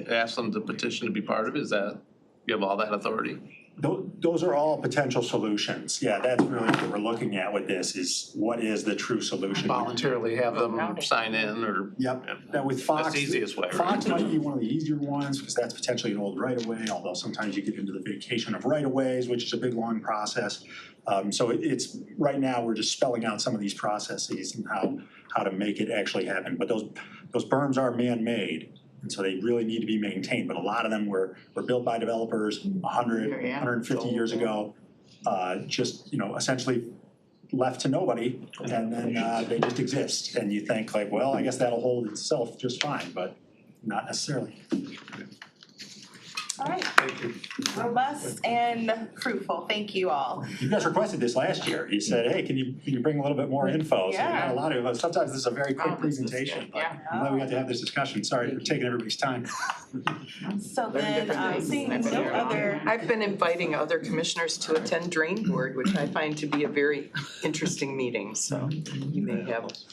ask them to petition to be part of it? Is that, you have all that authority? Those are all potential solutions. Yeah, that's really what we're looking at with this is what is the true solution? Voluntarily have them sign in or? Yep, now with Fox. That's the easiest way, right? Fox might be one of the easier ones because that's potentially an old right-of-way, although sometimes you get into the vacation of right-of-ways, which is a big, long process. So it's, right now, we're just spelling out some of these processes and how to make it actually happen. But those berms are man-made. And so they really need to be maintained, but a lot of them were built by developers 100, 150 years ago, just, essentially left to nobody, and then they just exist. And you think like, well, I guess that'll hold itself just fine, but not necessarily. All right. Robust and fruitful. Thank you all. You guys requested this last year. You said, hey, can you bring a little bit more info? So we got a lot of, sometimes this is a very quick presentation, but I'm glad we got to have this discussion. Sorry for taking everybody's time. So then, seeing no other. I've been inviting other commissioners to attend Drain Board, which I find to be a very interesting meeting, so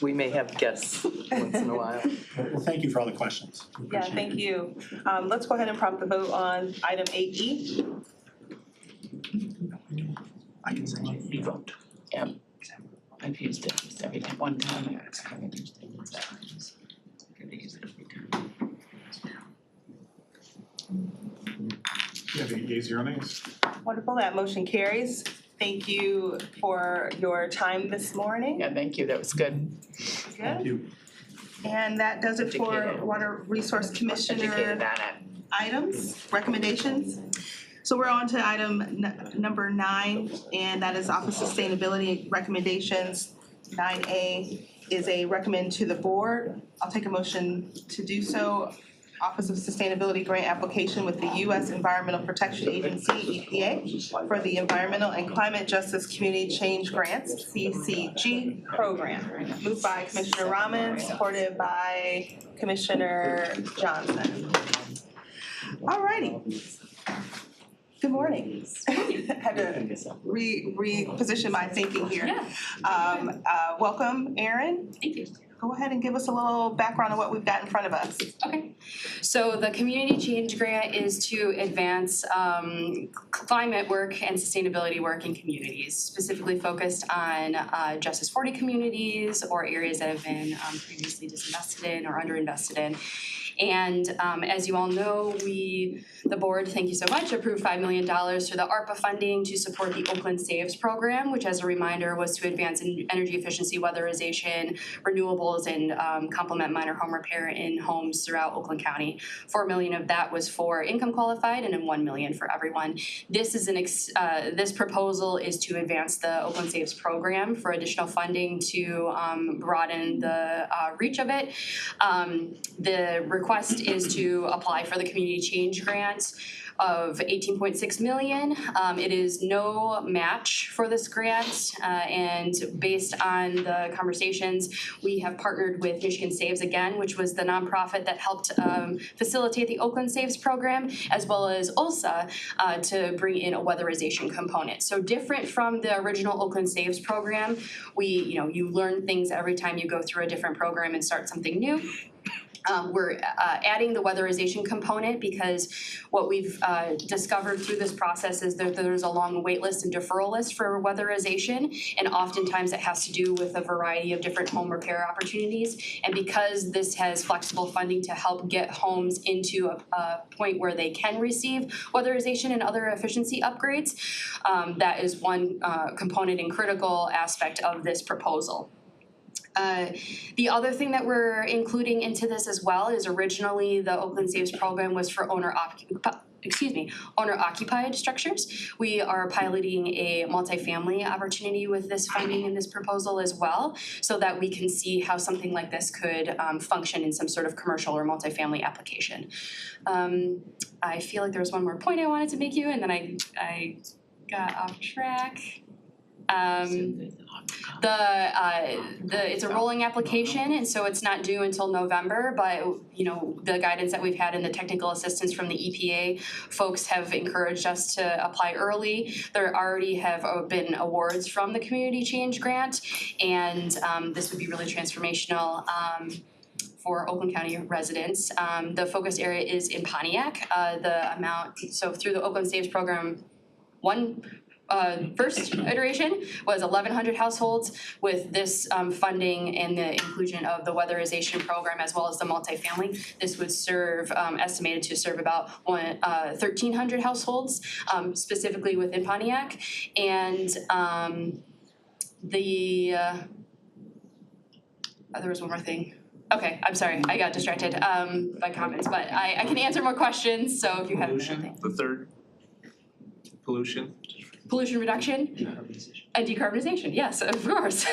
we may have guests once in a while. Well, thank you for all the questions. Yeah, thank you. Let's go ahead and prompt the vote on item 8E. I can send you. You vote. Yeah. I've used it just every time, one time. I haven't used it in seconds. I'm gonna use it every time. You have any yeas or nays? Wonderful, that motion carries. Thank you for your time this morning. Yeah, thank you, that was good. Thank you. And that does it for Educated. Water Resource Educated Commissioner on it. items, recommendations. So we're on to item number 9, and that is Office Sustainability Recommendations. 9A is a recommend to the board. I'll take a motion to do so. Office of Sustainability Grant Application with the U.S. Environmental Protection Agency, EPA, for the Environmental and Climate Justice Community Change Grants, CCG program. Moved by Commissioner Rahman, supported by Commissioner Johnson. All righty. Good morning. Had to reposition my thinking here. Welcome, Erin. Thank you. Go ahead and give us a little background on what we've got in front of us. Okay, so the Community Change Grant is to advance climate work and sustainability work in communities, specifically focused on Justice 40 communities or areas that have been previously disinvested in or underinvested in. And as you all know, the board, thank you so much, approved $5 million for the ARPA funding to support the Oakland Saves program, which as a reminder was to advance energy efficiency, weatherization, renewables, and complement minor home repair in homes throughout Oakland County. $4 million of that was for income qualified and then $1 million for everyone. This is this proposal is to advance the Oakland Saves program for additional funding to broaden the reach of it. The request is to apply for the community change grant of $18.6 million. It is no match for this grant, and based on the conversations, we have partnered with Michigan Saves again, which was the nonprofit that helped facilitate the Oakland Saves program, as well as OLSA to bring in a weatherization component. So different from the original Oakland Saves program, you learn things every time you go through a different program and start something new. We're adding the weatherization component because what we've discovered through this process is that there's a long wait list and deferral list for weatherization, and oftentimes it has to do with a variety of different home repair opportunities. And because this has flexible funding to help get homes into a point where they can receive weatherization and other efficiency upgrades, that is one component and critical aspect of this proposal. The other thing that we're including into this as well is originally the Oakland Saves program was for owner-occupied structures. We are piloting a multifamily opportunity with this funding in this proposal as well, so that we can see how something like this could function in some sort of commercial or multifamily application. I feel like there was one more point I wanted to make you, and then I got off track. It's a rolling application, and so it's not due until November, but the guidance that we've had and the technical assistance from the EPA folks have encouraged us to apply early. There already have been awards from the Community Change Grant, and this would be really transformational for Oakland County residents. The focus area is in Pontiac. So through the Oakland Saves program, first iteration was 1,100 households. With this funding and the inclusion of the weatherization program as well as the multifamily, this would serve, estimated to serve about 1,300 households, specifically within Pontiac. And there was one more thing. Okay, I'm sorry, I got distracted by comments, but I can answer more questions, so if you have anything. The third, pollution. Pollution reduction and decarbonization, yes, of course.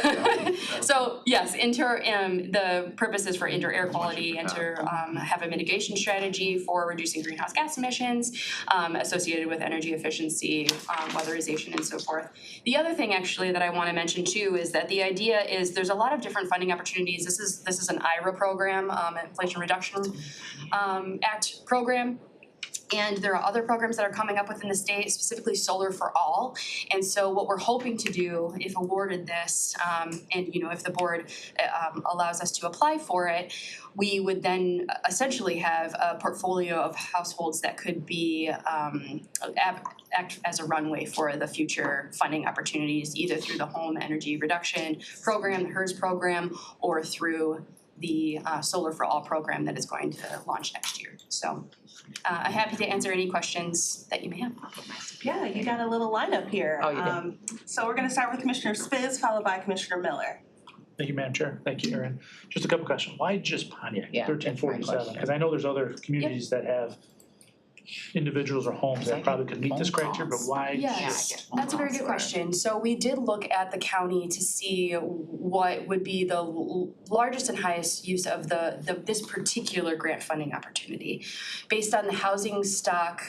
So yes, the purpose is for indoor air quality and to have a mitigation strategy for reducing greenhouse gas emissions associated with energy efficiency, weatherization, and so forth. The other thing actually that I want to mention too is that the idea is there's a lot of different funding opportunities. This is an IRA program, Inflation Reduction Act program. And there are other programs that are coming up within the state, specifically Solar for All. And so what we're hoping to do, if awarded this, and if the board allows us to apply for it, we would then essentially have a portfolio of households that could be act as a runway for the future funding opportunities, either through the Home Energy Reduction Program, the HERS program, or through the Solar for All program that is going to launch next year. So I'm happy to answer any questions that you may have. Yeah, you got a little lineup here. Oh, you did. So we're gonna start with Commissioner Spiz, followed by Commissioner Miller. Thank you, Madam Chair. Thank you, Erin. Just a couple questions. Why just Pontiac, Yeah, that's my 1347? question. Because I know there's other communities that have individuals or homes that probably could meet this criteria, but why Yes, just? that's a very good question. So we did look at the county to see what would be the largest and highest use of this particular grant funding opportunity. Based on the housing stock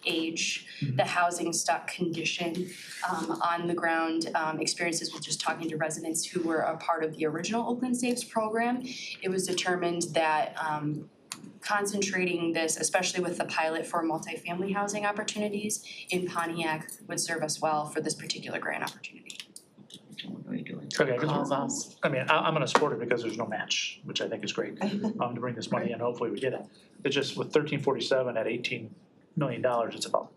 age, the housing stock condition, on the ground experiences with just talking to residents who were a part of the original Oakland Saves program, it was determined that concentrating this, especially with the pilot for multifamily housing opportunities in Pontiac, would serve us well for this particular grant opportunity. Okay, I mean, I'm gonna support it because there's no match, which I think is great, to bring this money in, hopefully we get it. It's just with 1347 at $18 million, it's about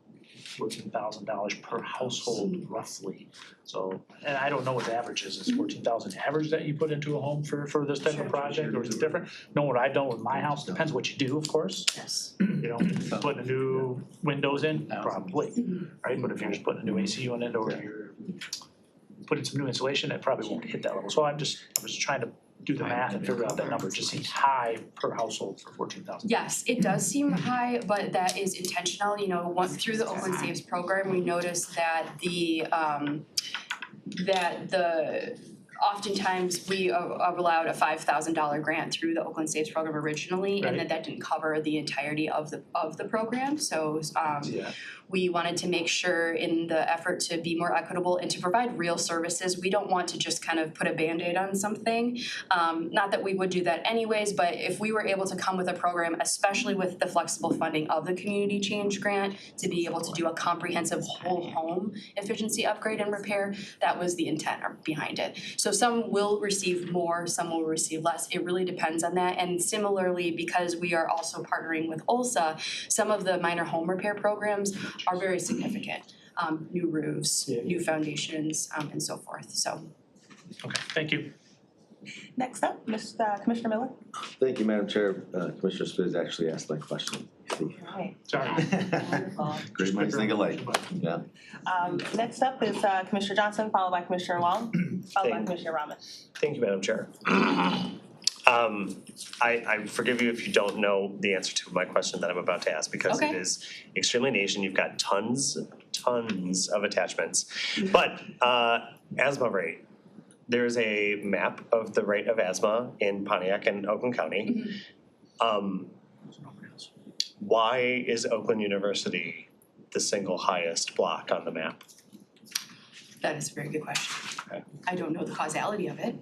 $14,000 per household roughly. So, and I don't know what the average is 14,000 average that you put into a home for this type of project, or is it different? Know what I've done with my house, depends what you do, of course. Yes. Putting a new windows in, probably, right? But if you're just putting a new AC unit or you're putting some new insulation, it probably won't hit that level. So I'm just trying to do the math and figure out that number. It just seems high per household for 14,000. Yes, it does seem high, but that is intentional. Once through the Oakland Saves program, we noticed that oftentimes we allowed a $5,000 grant through the Oakland Saves program originally, and that didn't cover the entirety of the program. So we wanted to make sure in the effort to be more equitable and to provide real services, we don't want to just kind of put a Band-Aid on something. Not that we would do that anyways, but if we were able to come with a program, especially with the flexible funding of the Community Change Grant, to be able to do a comprehensive whole home efficiency upgrade and repair, that was the intent behind it. So some will receive more, some will receive less. It really depends on that. And similarly, because we are also partnering with OLSA, some of the minor home repair programs are very significant. New roofs, new foundations, and so forth, so. Okay, thank you. Next up, Commissioner Miller. Thank you, Madam Chair. Commissioner Spiz actually asked my question. Right. Sorry. Great minds think alike, yeah. Next up is Commissioner Johnson, followed by Commissioner Long, followed by Commissioner Rahman. Thank you, Madam Chair. I forgive you if you don't know the answer to my question that I'm about to ask, because it is extremely niche and you've got tons of attachments. But asthma rate, there's a map of the rate of asthma in Pontiac and Oakland County. Why is Oakland University the single highest block on the map? That is a very good question. I don't know the causality of it.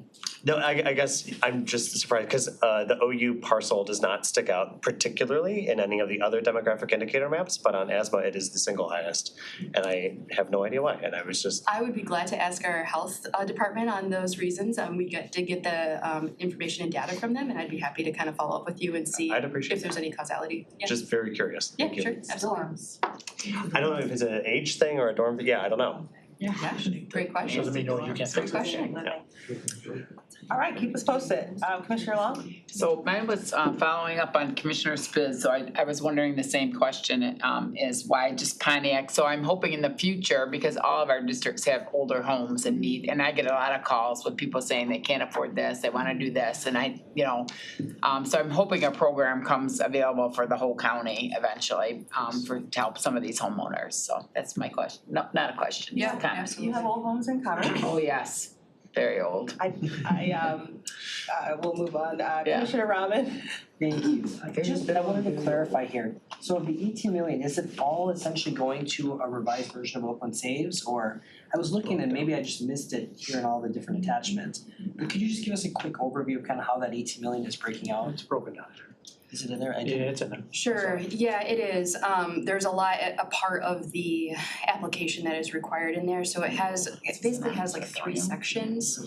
No, I guess I'm just surprised because the OU parcel does not stick out particularly in any of the other demographic indicator maps, but on ASMA it is the single highest. And I have no idea why, and I was just, I would be glad to ask our health department on those reasons. We did get the information and data from them, and I'd be happy to kind of follow up with you and see I'd appreciate if there's any causality. Yeah. just very curious. Yeah, Thank you. sure, absolutely. I don't know if it's an age thing or a dorm, yeah, I don't know. Yeah, great question. Doesn't mean no, you can't Great fix it. question. All right, keep us posted. Commissioner Long? So mine was following up on Commissioner Spiz, so I was wondering the same question, is why just Pontiac? So I'm hoping in the future, because all of our districts have older homes and need, and I get a lot of calls with people saying they can't afford this, they wanna do this, and so I'm hoping a program comes available for the whole county eventually, to help some of these homeowners, so that's my question, not a question, just a comment. You have old homes in common. Oh, yes, very old. I will move on. Commissioner Rahman? Thank you. I wanted to clarify here. So of the 18 million, is it all essentially going to a revised version of Oakland Saves? Or I was looking and maybe I just missed it here in all the different attachments. But could you just give us a quick overview of kind of how that 18 million is breaking out? It's broken down. Is it in there? Yeah, it's in there. Sure, yeah, it is. There's a part of the application that is required in there, so it basically has like 3 sections.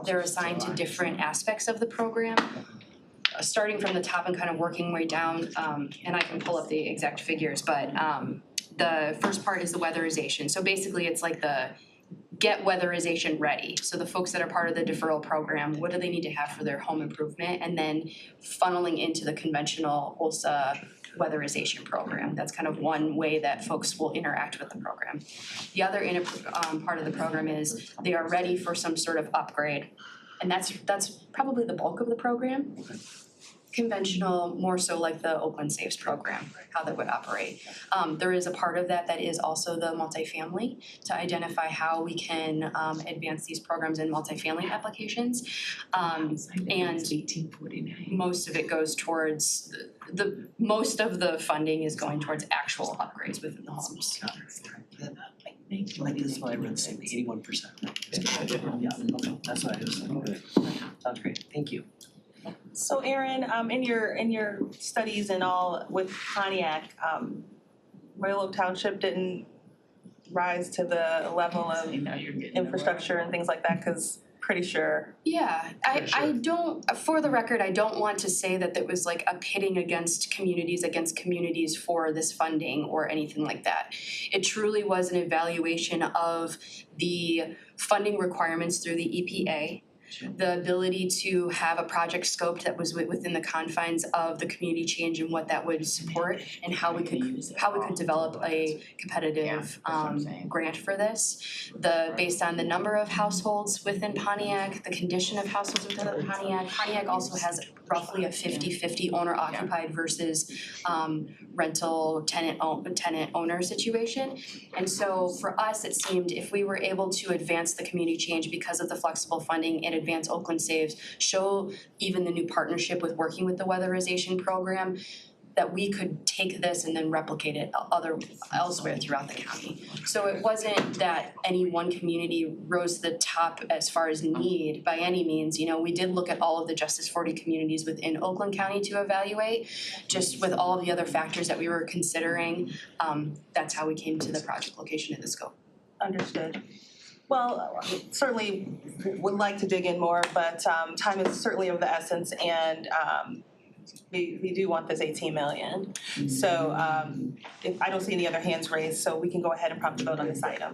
They're assigned to different aspects of the program. Starting from the top and kind of working way down, and I can pull up the exact figures, but the first part is the weatherization. So basically it's like the get weatherization ready. So the folks that are part of the deferral program, what do they need to have for their home improvement? And then funneling into the conventional OLSA weatherization program. That's kind of one way that folks will interact with the program. The other part of the program is they are ready for some sort of upgrade. And that's probably the bulk of the program. Conventional, more so like the Oakland Saves program, how that would operate. There is a part of that is also the multifamily, to identify how we can advance these programs in multifamily applications. And most of it goes towards, most of the funding is going towards actual upgrades within the homes. Like this is what I read, saying the 81%. Yeah, okay, that's what I was saying. Sounds great, thank you. So Aaron, in your studies and all with Pontiac, Royal Oak Township didn't rise to the level of infrastructure and things like that, cause pretty sure. Yeah, I don't, for the record, I don't want to say that it was like a pitting against communities for this funding or anything like that. It truly was an evaluation of the funding requirements through the EPA, the ability to have a project scoped that was within the confines of the community change and what that would support, and how we could develop a competitive grant for this. Based on the number of households within Pontiac, the condition of households within Pontiac. Pontiac also has roughly a 50-50 owner occupied versus rental tenant owner situation. And so for us, it seemed if we were able to advance the community change because of the flexible funding and advance Oakland Saves, show even the new partnership with working with the weatherization program, that we could take this and then replicate it elsewhere throughout the county. So it wasn't that any one community rose to the top as far as need by any means. We did look at all of the Justice 40 communities within Oakland County to evaluate, just with all of the other factors that we were considering. That's how we came to the project location and the scope. Understood. Well, certainly would like to dig in more, but time is certainly of the essence, and we do want this 18 million. So if I don't see any other hands raised, so we can go ahead and prompt a vote on this item.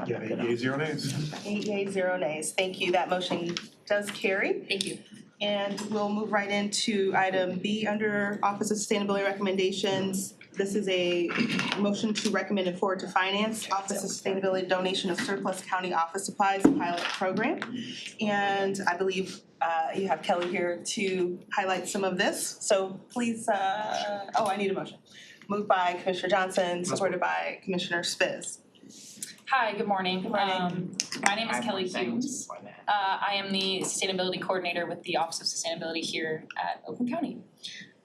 Yeah, 8 yeas, 0 nays. 8 yeas, 0 nays. Thank you. That motion does carry. Thank you. And we'll move right into item B under Office of Sustainability Recommendations. This is a motion to recommend and forward to Finance, Office of Sustainability donation of surplus county office supplies pilot program. And I believe you have Kelly here to highlight some of this. So please, I need a motion. Moved by Commissioner Johnson, supported by Commissioner Spiz. Hi, good morning. Good morning. My name is Kelly Hughes. I am the Sustainability Coordinator with the Office of Sustainability here at Oakland County.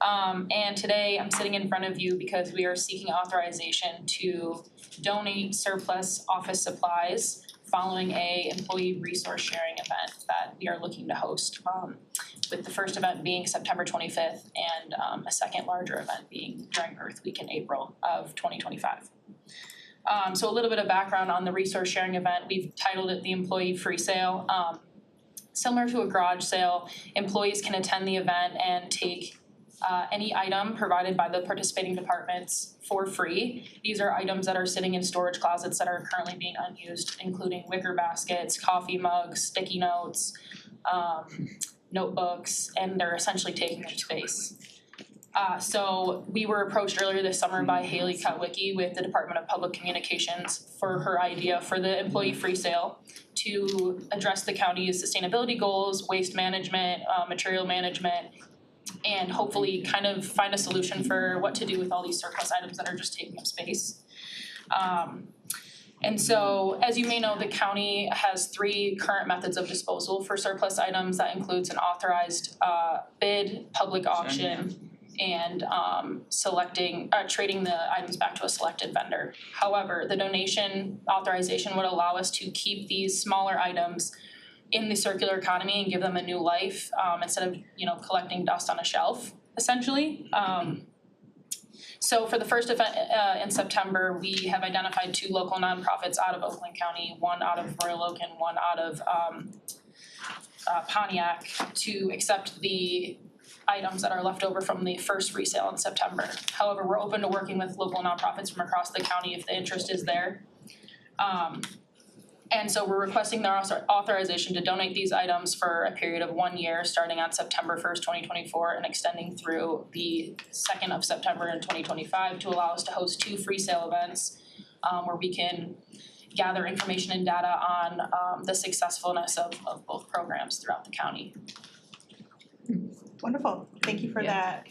And today I'm sitting in front of you because we are seeking authorization to donate surplus office supplies following a employee resource sharing event that we are looking to host. With the first event being September 25th and a second larger event being during Earth Week in April of 2025. So a little bit of background on the resource sharing event. We've titled it the Employee Free Sale. Similar to a garage sale, employees can attend the event and take any item provided by the participating departments for free. These are items that are sitting in storage closets that are currently being unused, including wicker baskets, coffee mugs, sticky notes, notebooks, and they're essentially taking up space. So we were approached earlier this summer by Haley Kotwicki with the Department of Public Communications for her idea for the employee free sale to address the county's sustainability goals, waste management, material management, and hopefully kind of find a solution for what to do with all these surplus items that are just taking up space. And so, as you may know, the county has 3 current methods of disposal for surplus items. That includes an authorized bid, public auction, and trading the items back to a selected vendor. However, the donation authorization would allow us to keep these smaller items in the circular economy and give them a new life instead of collecting dust on a shelf, essentially. So for the first event in September, we have identified 2 local nonprofits out of Oakland County, one out of Royal Oak and one out of Pontiac, to accept the items that are left over from the first resale in September. However, we're open to working with local nonprofits from across the county if the interest is there. And so we're requesting their authorization to donate these items for a period of 1 year, starting on September 1st, 2024, and extending through the 2nd of September in 2025 to allow us to host 2 free sale events where we can gather information and data on the successfulness of both programs throughout the county. Wonderful, thank you for that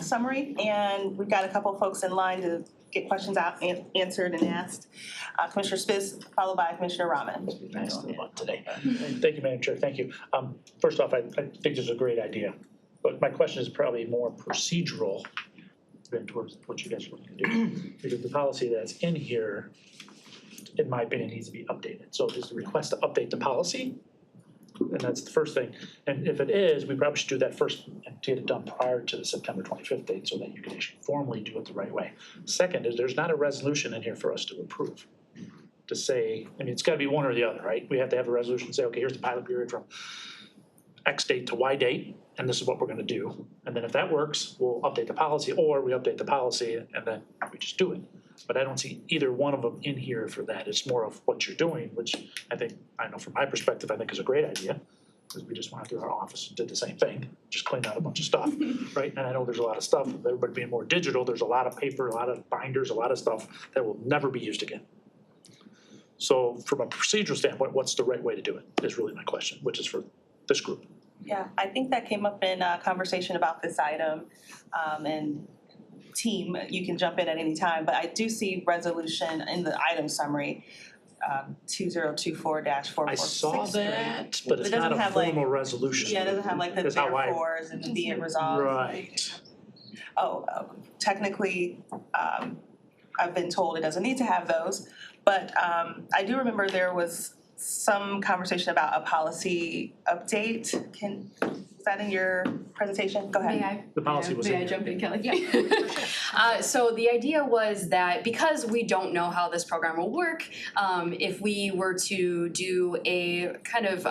summary, and we've got a couple folks in line to get questions answered and asked. Commissioner Spitz, followed by Commissioner Rahman. Nice to one today. Thank you, Madam Chair, thank you. First off, I think this is a great idea, but my question is probably more procedural than towards what you guys are looking to do. Because the policy that's in here, in my opinion, needs to be updated. So is the request to update the policy? And that's the first thing. And if it is, we probably should do that first and get it done prior to the September 25th date so that you can actually formally do it the right way. Second is there's not a resolution in here for us to approve. To say, I mean, it's gotta be one or the other, right? We have to have a resolution and say, okay, here's the pilot period from X date to Y date, and this is what we're gonna do. And then if that works, we'll update the policy, or we update the policy and then we just do it. But I don't see either one of them in here for that. It's more of what you're doing, which I know from my perspective, I think is a great idea. Because we just went through our office and did the same thing, just cleaned out a bunch of stuff, right? And I know there's a lot of stuff, with everybody being more digital, there's a lot of paper, a lot of binders, a lot of stuff that will never be used again. So from a procedural standpoint, what's the right way to do it is really my question, which is for this group. Yeah, I think that came up in a conversation about this item, and team, you can jump in at any time, but I do see resolution in the item summary, 2024-4463. I saw that, but it's It doesn't not a have, like- formal resolution. Yeah, it doesn't have like the That's how I- therefores and the be it resolved. Right. Technically, I've been told it doesn't need to have those, but I do remember there was some conversation about a policy update. Was that in your presentation? Go ahead. May I? The policy was in May I here. jump in, Kelly? Yeah. So the idea was that because we don't know how this program will work, if we were to do a kind of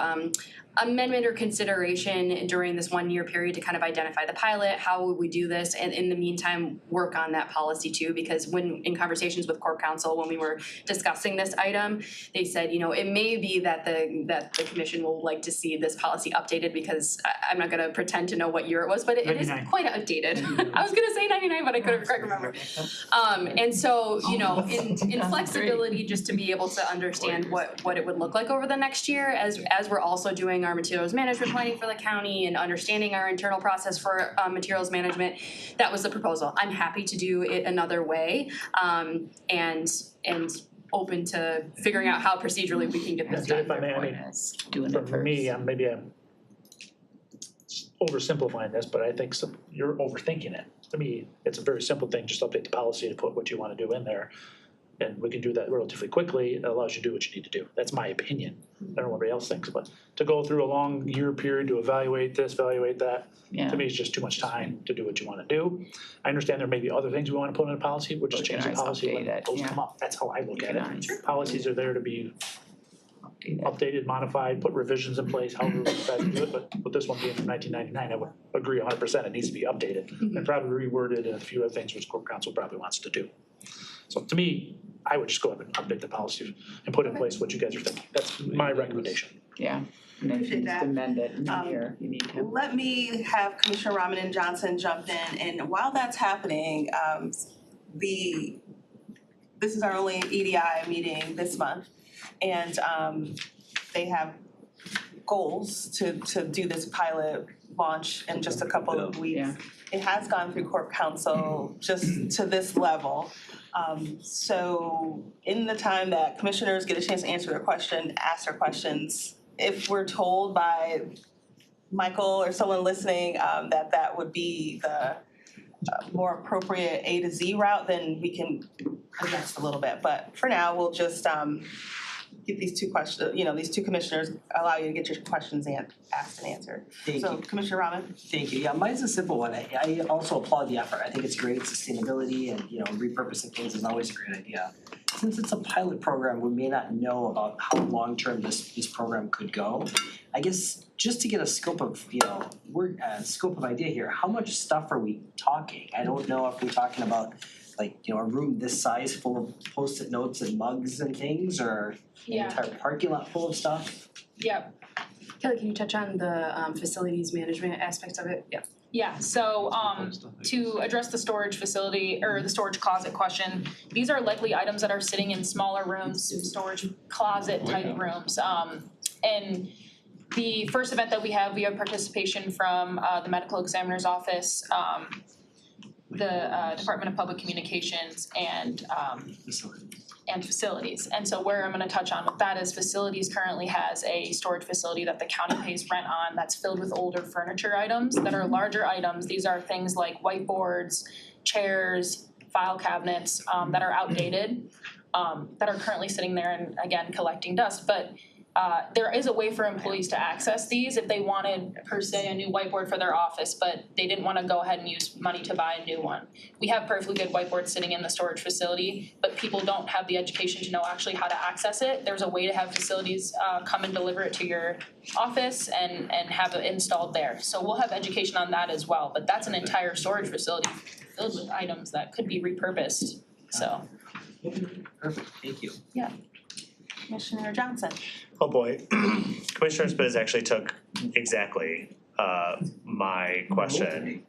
amendment or consideration during this 1 year period to kind of identify the pilot, how would we do this, and in the meantime work on that policy too, because when in conversations with Corp Counsel when we were discussing this item, they said, it may be that the commission will like to see this policy updated, because I'm not gonna pretend to know what year it was, but it is 99. quite outdated. I was gonna say 99, but I couldn't quite remember. And so, in flexibility, just to be able to understand what it would look like over the next year, as we're also doing our materials management planning for the county and understanding our internal process for materials management, that was the proposal. I'm happy to do it another way, and open to figuring out how procedurally we can get this done. If I may, I mean, doing it for me, first. maybe I'm oversimplifying this, but I think you're overthinking it. To me, it's a very simple thing, just update the policy to put what you wanna do in there. And we can do that relatively quickly, it allows you to do what you need to do, that's my opinion. I don't know what everybody else thinks, but to go through a long year period to evaluate this, evaluate that, Yeah. to me, it's just too much time to do what you wanna do. I understand there may be other things we wanna put in a policy, we'll just We can change the always policy when update it, those yeah. come up, that's how I look at Can it. always Policies are there to be updated, modified, put revisions in place, however we decide to do it, but with this one being from 1999, I would agree 100%, it needs to be updated. And probably reworded and a few other things which Corp Council probably wants to do. So to me, I would just go ahead and update the policy and put in place what you guys are thinking, that's my recommendation. Yeah, and then you can just amend it in here if you need to. Let me have Commissioner Ramadan Johnson jump in, and while that's happening, this is our only EDI meeting this month, and they have goals to do this pilot launch in just a couple of weeks. Yeah. It has gone through Corp Council just to this level. So in the time that commissioners get a chance to answer their question, ask their questions, if we're told by Michael or someone listening that would be the more appropriate A to Z route, then we can adjust a little bit. But for now, we'll just get these two questions, these two commissioners allow you to get your questions asked and answered. Thank So you. Commissioner Rahman? Thank you. Yeah, mine's a simple one. I also applaud the effort. I think it's great. Sustainability and, repurposing things is always a great idea. Since it's a pilot program, we may not know about how long-term this program could go. I guess just to get a scope of, scope of idea here, how much stuff are we talking? I don't know if we're talking about a room this size full of Post-it notes and mugs and things, or an Yeah. entire parking lot full of stuff? Yeah. Kelly, can you touch on the facilities management aspect of it? Yeah. Yeah, so to address the storage facility or the storage closet question, these are likely items that are sitting in smaller rooms, storage closet type rooms. And the first event that we have participation from the medical examiner's office, the Department of Public Communications and facilities. And so where I'm gonna touch on with that is facilities currently has a storage facility that the county pays rent on that's filled with older furniture items that are larger items. These are things like whiteboards, chairs, file cabinets that are outdated, that are currently sitting there and again collecting dust. But there is a way for employees to access these if they wanted per se a new whiteboard for their office, but they didn't want to go ahead and use money to buy a new one. We have perfectly good whiteboards sitting in the storage facility, but people don't have the education to know actually how to access it. There's a way to have facilities come and deliver it to your office and have it installed there. So we'll have education on that as well, but that's an entire storage facility filled with items that could be repurposed, so. Perfect, thank you. Yeah. Commissioner Johnson? Oh boy, Commissioner Spiz actually took exactly my question.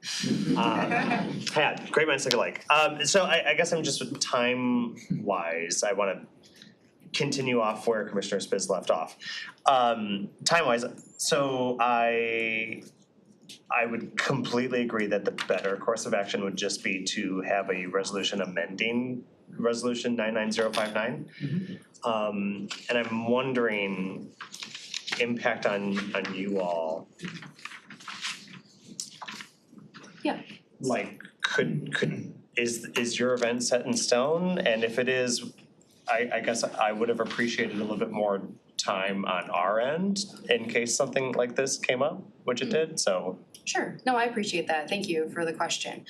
Had, great minds think alike. So I guess I'm just time wise, I wanna continue off where Commissioner Spiz left off. Time wise, so I would completely agree that the better course of action would just be to have a resolution amending Resolution 99059. And I'm wondering impact on you all. Yeah. Like, is your event set in stone? And if it is, I guess I would have appreciated a little bit more time on our end in case something like this came up, which it did, so. Sure. No, I appreciate that. Thank you for the question.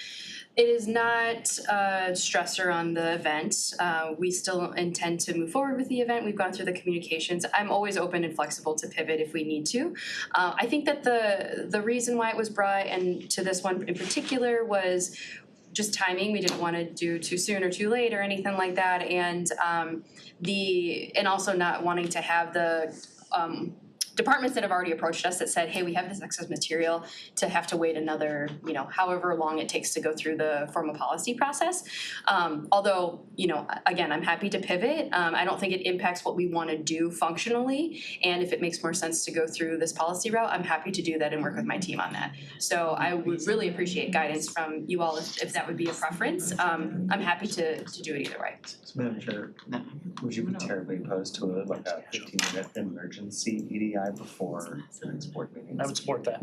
It is not a stressor on the event. We still intend to move forward with the event. We've gone through the communications. I'm always open and flexible to pivot if we need to. I think that the reason why it was brought and to this one in particular was just timing. We didn't want to do too soon or too late or anything like that. And also not wanting to have the departments that have already approached us that said, hey, we have this excess material, to have to wait another, however long it takes to go through the formal policy process. Although, again, I'm happy to pivot. I don't think it impacts what we wanna do functionally. And if it makes more sense to go through this policy route, I'm happy to do that and work with my team on that. So I would really appreciate guidance from you all if that would be a preference. I'm happy to do it either way. So Madam Chair, would you be terribly opposed to a 15-minute emergency EDI before the next board meeting? I would support that.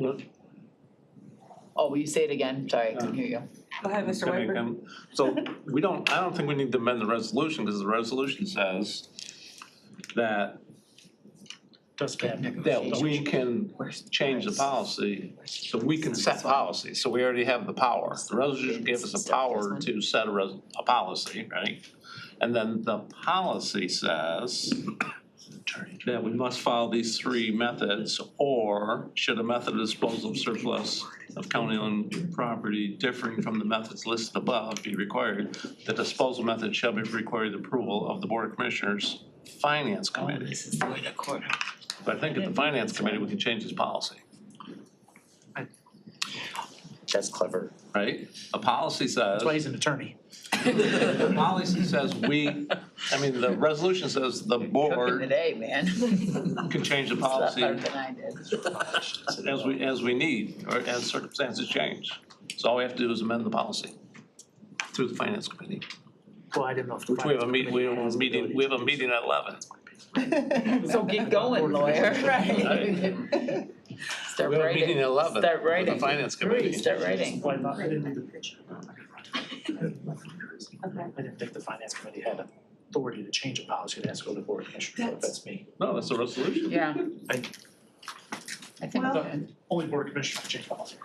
Oh, will you say it again? Sorry, I couldn't hear you. Go ahead, Mr. Whitmer. So I don't think we need to amend the resolution, because the resolution says that we can change the policy, so we can set policy, so we already have the power. The resolution gives us the power to set a policy, right? And then the policy says that we must follow these three methods, or should a method of disposal of surplus of county-owned property differing from the methods listed above be required, the disposal method shall be required approval of the Board of Commissioners Finance Committee. This is the way to court. But I think at the Finance Committee, we can change this policy, That's clever. right? A policy says. That's why he's an attorney. The policy says the resolution says the Cooking board today, man. can change the policy Better than I did. as we need, or as circumstances change. So all we have to do is amend the policy through the Finance Committee, Well, I didn't know if the which we have a finance meeting, committee we have a meeting at 11. So keep going, lawyer. Right. Start We have a writing. meeting at 11 Start with writing. the Finance Hurry, Committee. start writing. Well, I didn't read the pitch. I didn't think the finance committee had authority to change a policy, it has to go to the board of commissioners, but that's me. No, that's a resolution. Yeah. I think Well- Only board of commissioners can change policy.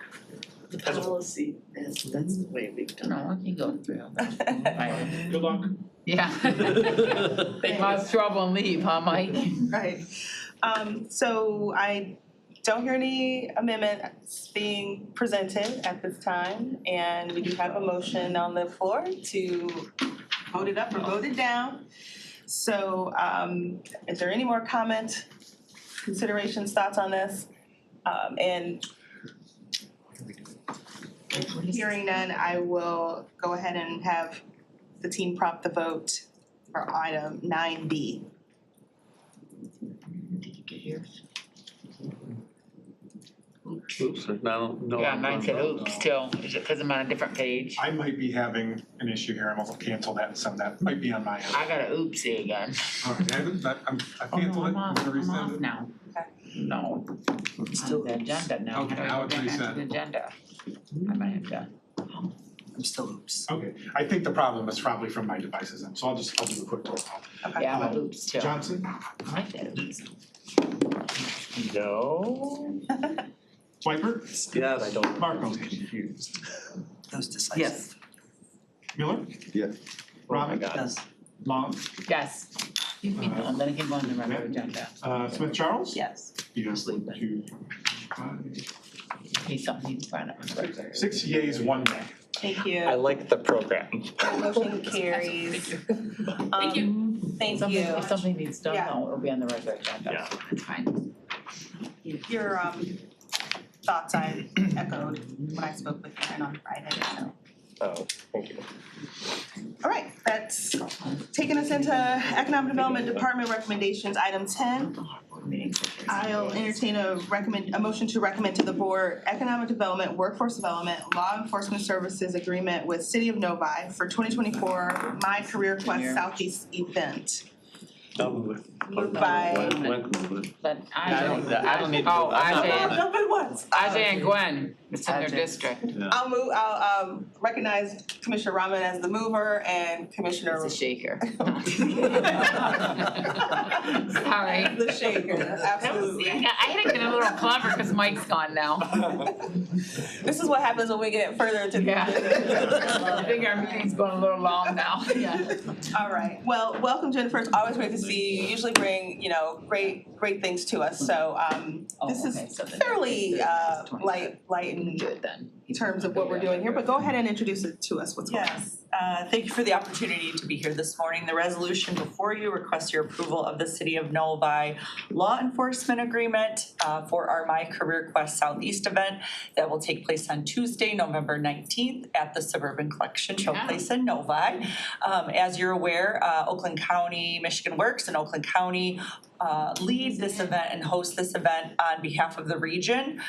the policy is, that's the way we've done it. No, I can go through. Good luck. Yeah. They cause trouble and leave, huh, Mike? Right. So I don't hear any amendments being presented at this time, and we do have a motion on the floor to vote it up or vote it down. So is there any more comment, considerations, thoughts on this? And hearing none, I will go ahead and have the team prompt the vote for item 9B. Did you get yours? Oops, there's no. Yeah, mine said oops too. Is it because I'm on a different page? I might be having an issue here, I'm gonna cancel that and some of that might be on my end. I got a oopsie again. All right, I Oh, no, canceled it, I'm off, I'm gonna I'm resend off it. now. No. It's still the agenda now. Okay, now it's We're back to reset. the agenda. I'm gonna have to. I'm still oops. Okay, I think the problem is probably from my devices, then, so I'll do a quick roll call. Yeah, I'm a oops too. Johnson, I like that oops. No. Swiper, Yes. I don't. Marco, Confused. Those decisive. Yes. Miller, Yes. Robin, Yes. Long, Yes. You can, and then it can go on the regular agenda. Smith Charles? Yes. Yes, Leave it. 2, He's something he's trying to. 6 yeas, 1 nay. Thank you. I like the program. Motion carries. Thank you. Thank Something, you. if something needs done, Yeah. no, it'll be on the regular agenda. Yeah. It's fine. Your thoughts I echoed when I spoke with Karen on Friday, so. Oh, thank you. All right, that's taking us into Economic Development Department recommendations, item 10. I'll entertain a motion to recommend to the board Economic Development, Workforce Development, Law Enforcement Services Agreement with City of Novi for 2024 My Career Quest Southeast event. Moved by. But I don't need to. Oh, I'm not Isaiah. on Jump in once. Ajay and Gwen, it's in their district. I'll recognize Commissioner Rahman as the mover and Commissioner. It's a shaker. Sorry. The shaker, absolutely. I had to get a little clever because Mike's gone now. This is what happens when we get further into the. Yeah. I think our meeting's going a little long now. Yeah. All right, well, welcome Jennifer, it's always great to see you, you usually bring, great things to us, so this is fairly light in Good then. terms of what we're doing here, but go ahead and introduce it to us, what's going on. Yes, Thank you for the opportunity to be here this morning. The resolution before you requests your approval of the City of Novi law enforcement agreement for our My Career Quest Southeast event that will take place on Tuesday, November 19th at the Suburban Collection Showplace in Novi. As you're aware, Oakland County, Michigan Works and Oakland County lead this event and host this event on behalf of the region.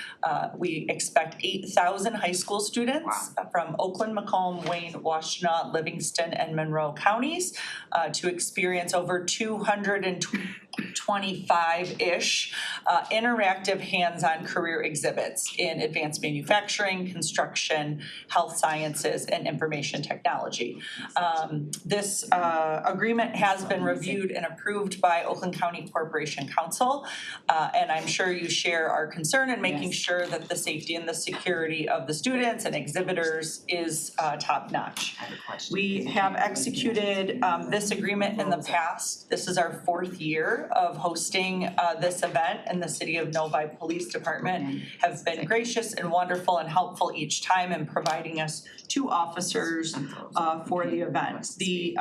We expect 8,000 high school students from Oakland, Macomb, Wayne, Washtenaw, Livingston, and Monroe counties to experience over 225-ish interactive hands-on career exhibits in advanced manufacturing, construction, health sciences, and information technology. This agreement has been reviewed and approved by Oakland County Corporation Council, and I'm sure you share our concern in making sure that the safety and the security of the students and exhibitors is top-notch. We have executed this agreement in the past. This is our 4th year of hosting this event, and the City of Novi Police Department have been gracious and wonderful and helpful each time in providing us 2 officers for the event. The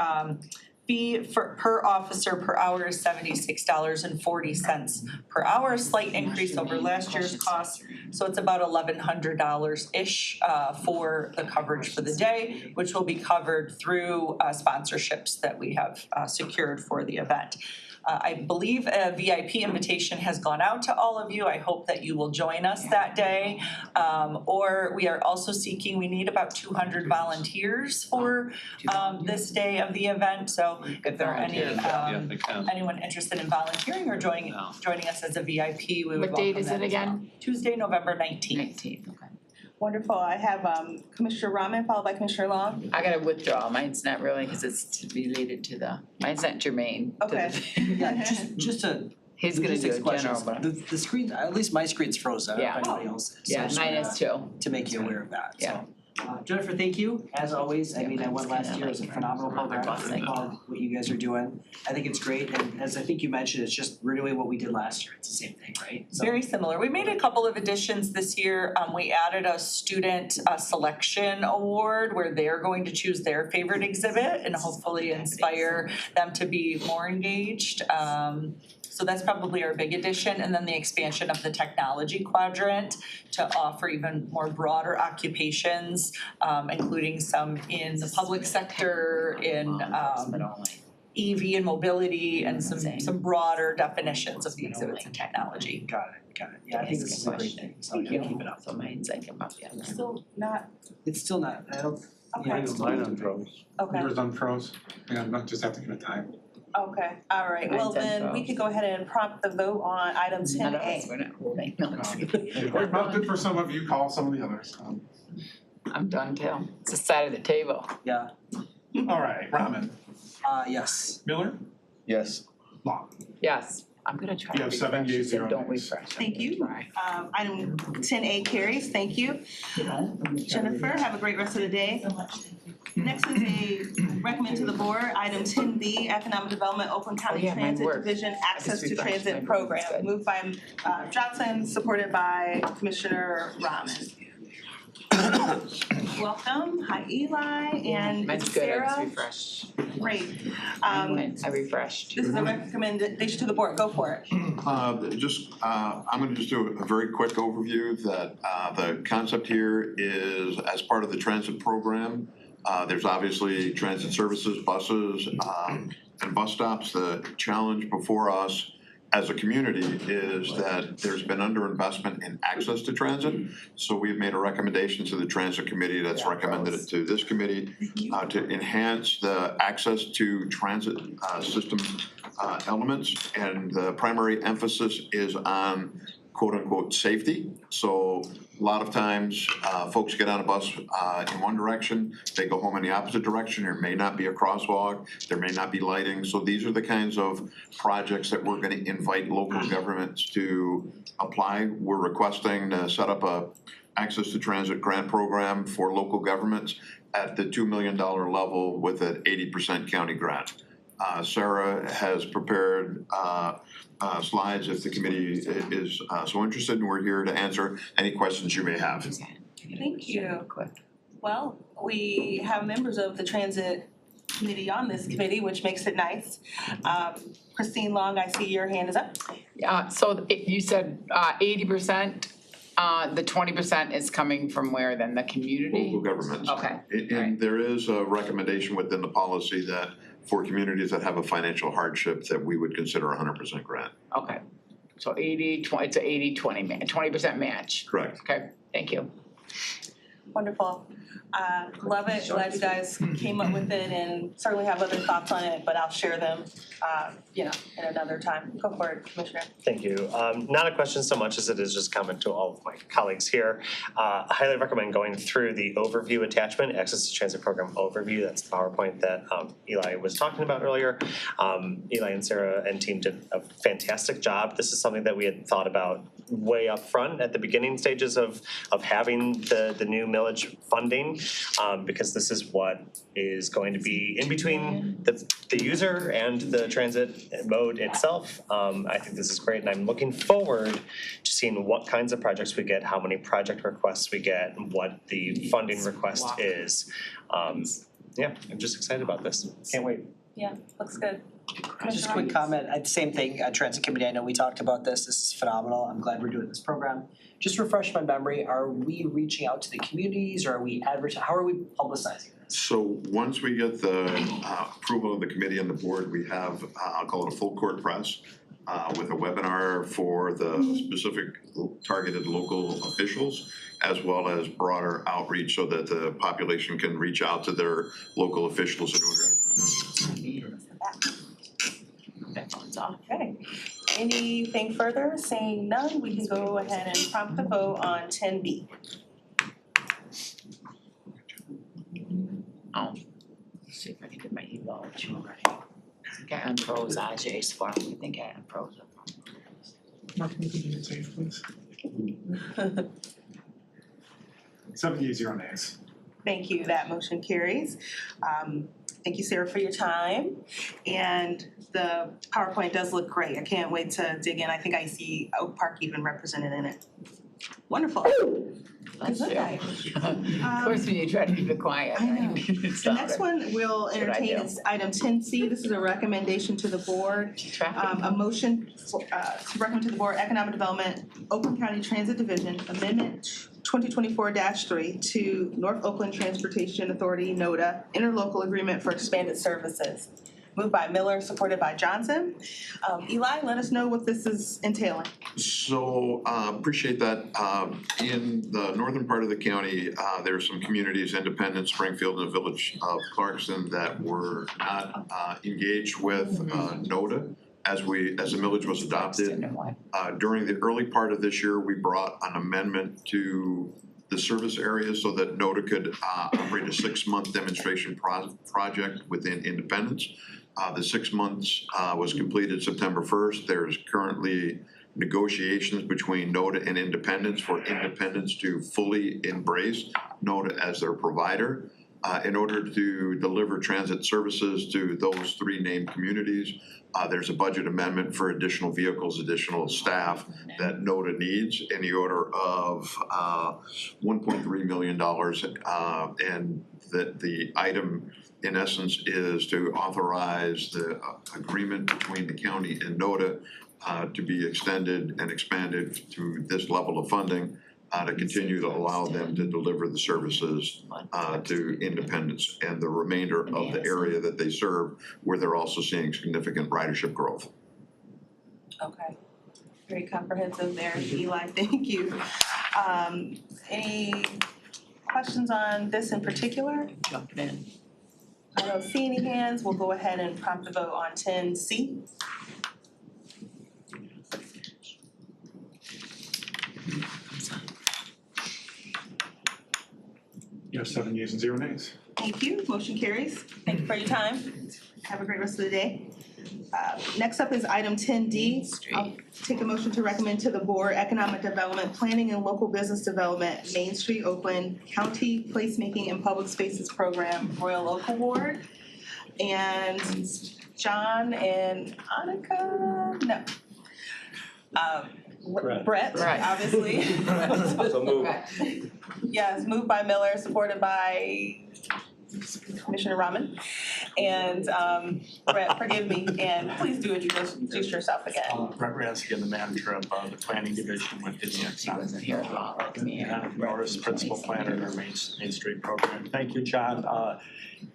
fee per officer per hour is $76.40 per hour, a slight increase over last year's cost. So it's about $1,100-ish for the coverage for the day, which will be covered through sponsorships that we have secured for the event. I believe a VIP invitation has gone out to all of you. I hope that you will join us that day. Or we are also seeking, we need about 200 volunteers for this day of the event. So if there are any anyone interested in volunteering or joining us as a VIP, we would welcome that. What date is it as well. again? Tuesday, November 19th. Okay. Wonderful. I have Commissioner Rahman followed by Commissioner Long. I gotta withdraw. Mine's not really, because it's related to mine's not germane to Okay. Yeah, just to. He's gonna do a questions. general, but. The screen, at least my screen's frozen. I don't know if anybody else is. So I Yeah, just mine wanna- is too. To make you aware of that, Yeah. so. Jennifer, thank you, as always. I mean, I went last year, it was a phenomenal program. What you guys are doing. I think it's great, and as I think you mentioned, it's just really what we did last year. It's the same thing, right? So- Very similar. We made a couple of additions this year. We added a student selection award where they're going to choose their favorite exhibit and hopefully inspire them to be more engaged. So that's probably our big addition, and then the expansion of the technology quadrant to offer even more broader occupations, including some in the public sector, in EV and mobility, and some broader definitions of the exhibits and technology. Got it. Yeah, I think this is a great thing, so Thank yeah, you. keep it up. So mine's like about, yeah. Still not, It's still not, I don't, Okay. yeah, it's still. Mine unfroze. okay, Yours unfroze, and I just have to give it time. okay, all right. Well, Mine's then we could go ahead and prompt the vote on item Not 10A. us, we're not holding, no, I'm just kidding. We're prompted for some of you, call some of the others. I'm done too. It's the side of the table. Yeah, All right, Rahman, yes. Miller, Yes. Long. Yes, I'm gonna try You to have 7 refresh. You yeas, said 0 don't nays. refresh. Thank you. Right. Item 10A carries, thank you. Jennifer, have a great rest of the day. Next is a recommend to the board, item 10B, Economic Development Oakland County yeah, mine Transit worked. Division Access to refreshed Transit mine. Program, It's good. moved by Johnson, supported by Commissioner Rahman. Welcome, hi Eli, and Mine's is it good, I just Sarah? refreshed. Great. I refreshed. This is a recommendation to the board, go for it. I'm gonna just do a very quick overview that the concept here is as part of the transit program. There's obviously transit services, buses, and bus stops. The challenge before us as a community is that there's been underinvestment in access to transit. So we've made a recommendation to the transit committee that's recommended it to this committee to enhance the access to transit system elements. And the primary emphasis is on quote unquote safety. So a lot of times folks get on a bus in one direction, they go home in the opposite direction. There may not be a crosswalk, there may not be lighting. So these are the kinds of projects that we're gonna invite local governments to apply. We're requesting to set up a access to transit grant program for local governments at the $2 million level with an 80% county grant. Sarah has prepared slides if the committee is so interested, and we're here to answer any questions you may have. Thank you. Well, we have members of the transit committee on this committee, which makes it nice. Christine Long, I see your hand is up. So you said 80%, the 20% is coming from where then, the community? Local governments. Okay. And there is a recommendation within the policy that for communities that have a financial hardship, that we would consider 100% grant. Okay, so 80, 20, it's a 80-20, 20% match. Correct. Okay, thank you. Wonderful. Love it. Glad you guys came up with it and certainly have other thoughts on it, but I'll share them, in another time. Go for it, Commissioner. Thank you. Not a question so much as it is just comment to all of my colleagues here. I highly recommend going through the overview attachment, Access to Transit Program overview. That's the PowerPoint that Eli was talking about earlier. Eli and Sarah and team did a fantastic job. This is something that we had thought about way up front at the beginning stages of having the new millage funding, because this is what is going to be in between the user and the transit mode itself. I think this is great, and I'm looking forward to seeing what kinds of projects we get, how many project requests we get, and what the funding request is. Yeah, I'm just excited about this. Can't wait. Yeah, looks good. Just a quick comment, same thing, Transit Committee, I know we talked about this is phenomenal, I'm glad we're doing this program. Just refresh my memory, are we reaching out to the communities, or are we how are we publicizing this? So once we get the approval of the committee and the board, we have, I'll call it a full court press with a webinar for the specific targeted local officials, as well as broader outreach so that the population can reach out to their local officials in order to present. That phone's off. Okay. Anything further? Seeing none, we can go ahead and prompt the vote on 10B. Oh, let's see if I can get my email with you already. I think I unfroze Ajay's form, I think I unfroze it. Mark, can you do it safe, please? 70 nays. Thank you, that motion carries. Thank you, Sarah, for your time. And the PowerPoint does look great. I can't wait to dig in. I think I see Oak Park even represented in it. Wonderful. Bless you. Okay. Of course, when you try to keep it quiet. I know. The next one we'll That's what I entertain do. is item 10C. This is a recommendation to the board. A motion to recommend to the board Economic Development, Oakland County Transit Division, Amendment 2024-3 to North Oakland Transportation Authority, NODA, interlocal agreement for expanded services. Moved by Miller, supported by Johnson. Eli, let us know what this is entailing. So appreciate that. In the northern part of the county, there are some communities, Independence, Springfield, and the village of Clarkson, that were not engaged with NODA as the millage was adopted. During the early part of this year, we brought an amendment to the service area so that NODA could operate a 6-month demonstration project within Independence. The 6 months was completed September 1st. There's currently negotiations between NODA and Independence for Independence to fully embrace NODA as their provider. In order to deliver transit services to those 3 named communities, there's a budget amendment for additional vehicles, additional staff that NODA needs in the order of $1.3 million. And that the item in essence is to authorize the agreement between the county and NODA to be extended and expanded to this level of funding to continue to allow them to deliver the services to Independence and the remainder of the area that they serve, where they're also seeing significant ridership growth. Okay, very comprehensive there, Eli, thank you. Any questions on this in particular? Jumping in. I don't see any hands, we'll go ahead and prompt the vote on 10C. You have 7 yeas and 0 nays. Thank you, motion carries. Thank you for your time. Have a great rest of the day. Next up is item 10D. I'll take a motion to recommend to the board Economic Development, Planning and Local Business Development, Main Street, Oakland, County Placemaking and Public Spaces Program, Royal Oak Award. And John and Annika, no. Brett, obviously. So move. Yes, moved by Miller, supported by Commissioner Rahman. And Brett, forgive me, and please do introduce yourself again. Brett Raskin, the manager of the planning division within the Exxon. Here a lot like me. Norris, principal planner in our Main Street program. Thank you, John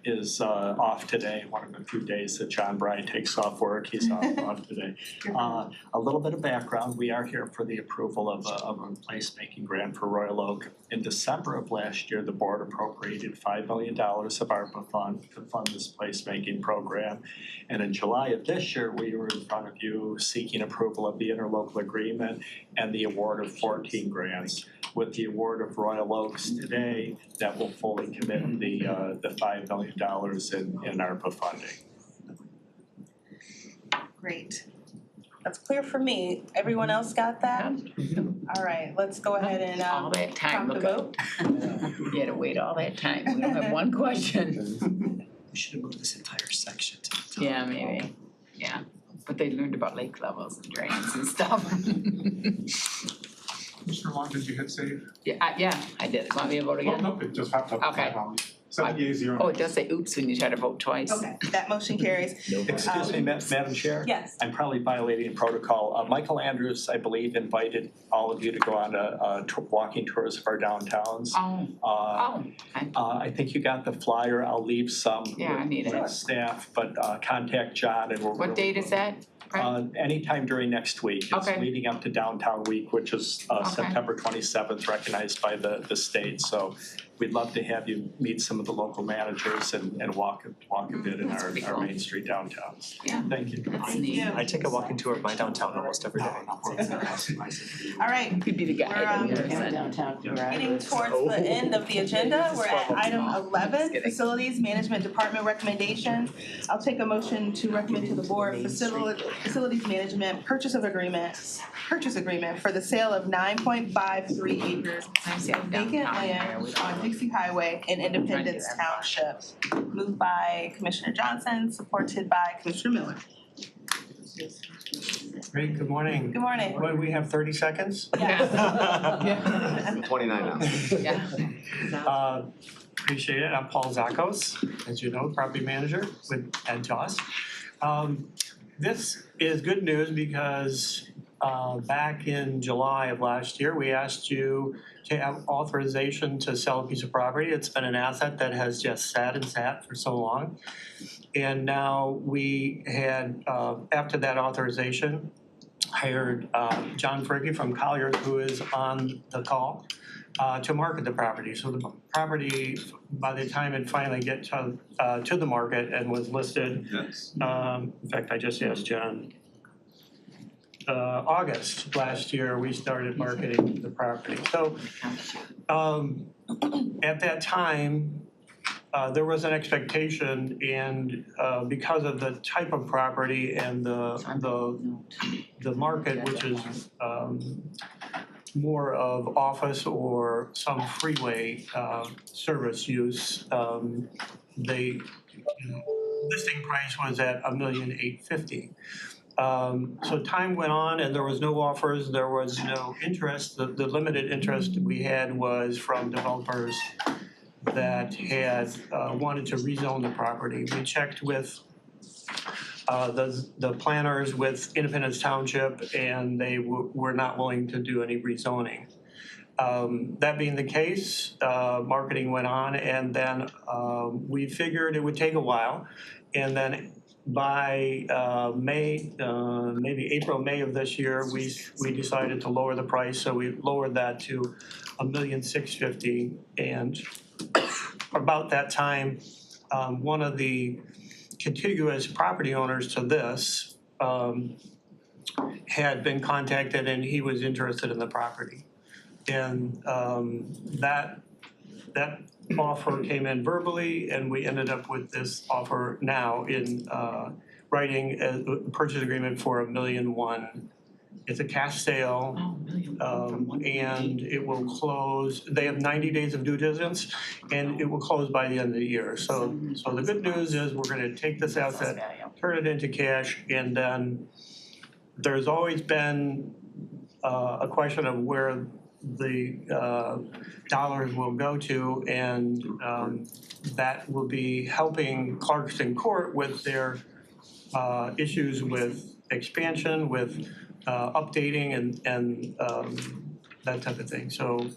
is off today, one of the few days that John Bryant takes off work, he's off today. A little bit of background, we are here for the approval of a placemaking grant for Royal Oak. In December of last year, the board appropriated $5 million of ARPA fund to fund this placemaking program. And in July of this year, we were in front of you seeking approval of the interlocal agreement and the award of 14 grants. With the award of Royal Oaks today, that will fully commit the $5 million in ARPA funding. Great. That's clear for me. Everyone else got that? All right, let's go ahead and All that time, count the look vote. You had to wait all that time. We don't have one question. We should have moved this entire section to the top. Yeah, maybe. Yeah. But they learned about lake levels and drains and stuff. Mr. Long, did you hit save? Yeah, I did. Want me to vote Oh, again? nope, it just popped up. Okay. 7 yeas, 0 Oh, nays. it does say oops when you try to vote twice. Okay, that motion carries. Excuse me, Madam Chair? Yes. I'm probably violating protocol. Michael Andrews, I believe, invited all of you to go on a walking tours of our downtowns. I think you got the flyer. I'll leave some Yeah, I need it. with staff, but contact John and we'll. What date is that? Anytime during next week. It's Okay. leading up to Downtown Week, which is Okay. September 27th, recognized by the state. So we'd love to have you meet some of the local managers and walk a bit in That's our pretty cool. Main Street downtowns. Yeah. Thank you. That's neat. I take a walking tour of my downtown almost every day. All right, Could be the guy. We're, getting towards the end of the agenda. We're at item 11, Facilities Management Department recommendation. I'll take a motion to recommend to the board Facilities Management purchase agreement for the sale of 9.53 acres of vacant land on Dixie Highway in Independence Township. Moved by Commissioner Johnson, supported by Commissioner Miller. Great, good morning. Good morning. What, we have 30 seconds? Yeah. 29 now. Yeah. Appreciate it. I'm Paul Zakos, as you know, property manager with Ed Joss. This is good news because back in July of last year, we asked you to have authorization to sell a piece of property. It's been an asset that has just sat for so long. And now we had, after that authorization, hired John Fricke from Colliers, who is on the call, to market the property. So the property, by the time it finally get to the market and was listed, in fact, I just asked John, August last year, we started marketing the property. So at that time, there was an expectation, and because of the type of property and the market, which is more of office or some freeway service use, the listing price was at $1,850,000. So time went on and there was no offers, there was no interest. The limited interest we had was from developers that had wanted to rezone the property. We checked with the planners with Independence Township, and they were not willing to do any rezoning. That being the case, marketing went on, and then we figured it would take a while. And then by May, maybe April, May of this year, we decided to lower the price. So we lowered that to $1,650,000. And about that time, one of the contiguous property owners to this had been contacted, and he was interested in the property. And that offer came in verbally, and we ended up with this offer now in writing a purchase agreement for $1.1 million. It's a cash sale, and it will close. They have 90 days of due diligence, and it will close by the end of the year. So the good news is we're going to take this asset, turn it into cash, and then there's always been a question of where the dollars will go to, and that will be helping Clarkston Court with their issues with expansion, with updating and that type of thing. So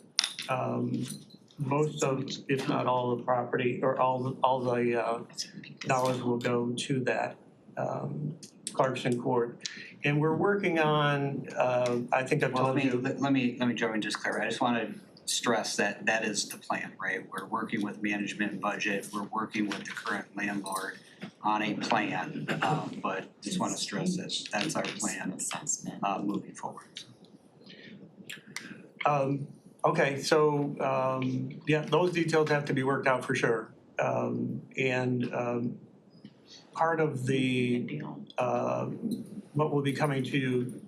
most of, if not all the property, or all the dollars will go to that Clarkston Court. And we're working on, I think I've told you. Let me jump in just clarify. I just want to stress that that is the plan, right? We're working with management and budget. We're working with the current landlord on a plan, but just want to stress that that's our plan moving forward. Okay, so yeah, those details have to be worked out for sure. And part of the what will be coming to you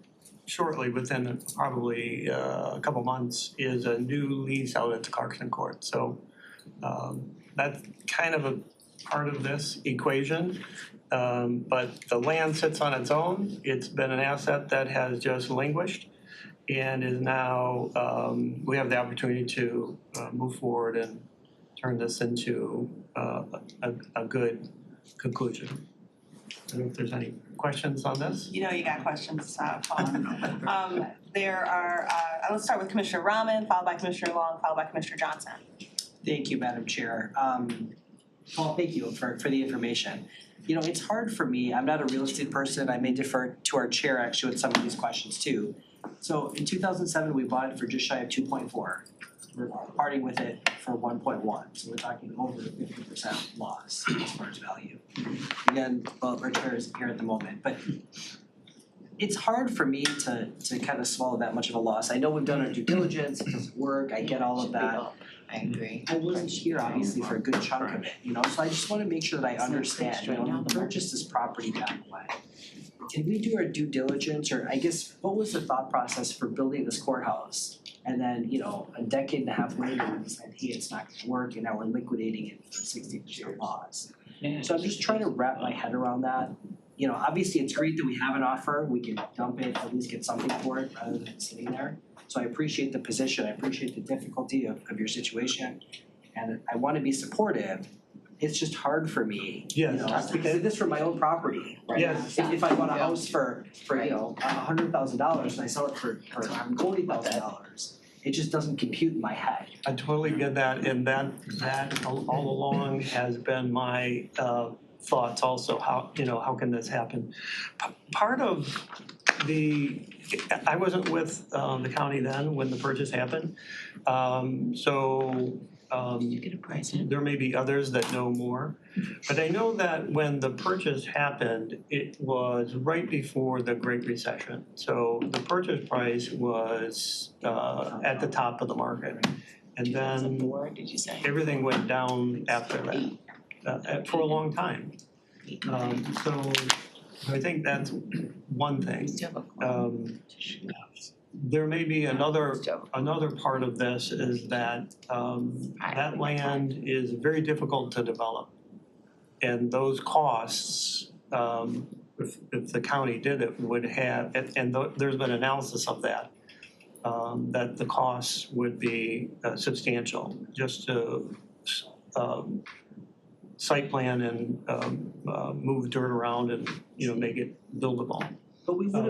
shortly, within probably a couple months, is a new lease out at the Clarkston Court. So that's kind of a part of this equation. But the land sits on its own. It's been an asset that has just languished and is now, we have the opportunity to move forward and turn this into a good conclusion. I don't know if there's any questions on this? You know you got questions, Paul. There are, let's start with Commissioner Rahman, followed by Commissioner Long, followed by Commissioner Johnson. Thank you, Madam Chair. Paul, thank you for the information. You know, it's hard for me, I'm not a real estate person, I may defer to our chair actually with some of these questions too. So in 2007, we bought it for just shy of 2.4. We're parting with it for 1.1, so we're talking over 50% loss as far as value. Again, well, our chair is here at the moment, but it's hard for me to kind of swallow that much of a loss. I know we've done our due diligence, it doesn't work, I get all of that. I agree. I wasn't here obviously for a good chunk of it, you know, so I just wanna make sure that I understand, you know, we purchased this property back when. Did we do our due diligence, or I guess, what was the thought process for building this courthouse? And then, you know, a decade and a half later, we said, hey, it's not gonna work, and now we're liquidating it for 60% loss. So I'm just trying to wrap my head around that. You know, obviously it's great that we have an offer, we can dump it, at least get something for it rather than sitting there. So I appreciate the position, I appreciate the difficulty of your situation, and I wanna be supportive. It's just hard for me, you know, because this for my own property, right? Yes. If I bought a house for you know, $100,000 and I sell it for $140,000, it just doesn't compute in my head. I totally get that, and that all along has been my thoughts also, how, you know, how can this happen? Part of I wasn't with the county then when the purchase happened, so there may be others that know more. But I know that when the purchase happened, it was right before the Great Recession. So the purchase price was at the top of the market. And then everything went down after that, for a long time. So I think that's one thing. There may be another part of this is that that land is very difficult to develop. And those costs, if the county did it, would have, and there's been analysis of that, that the costs would be substantial just to site plan and move dirt around and, you know, make it buildable. But we would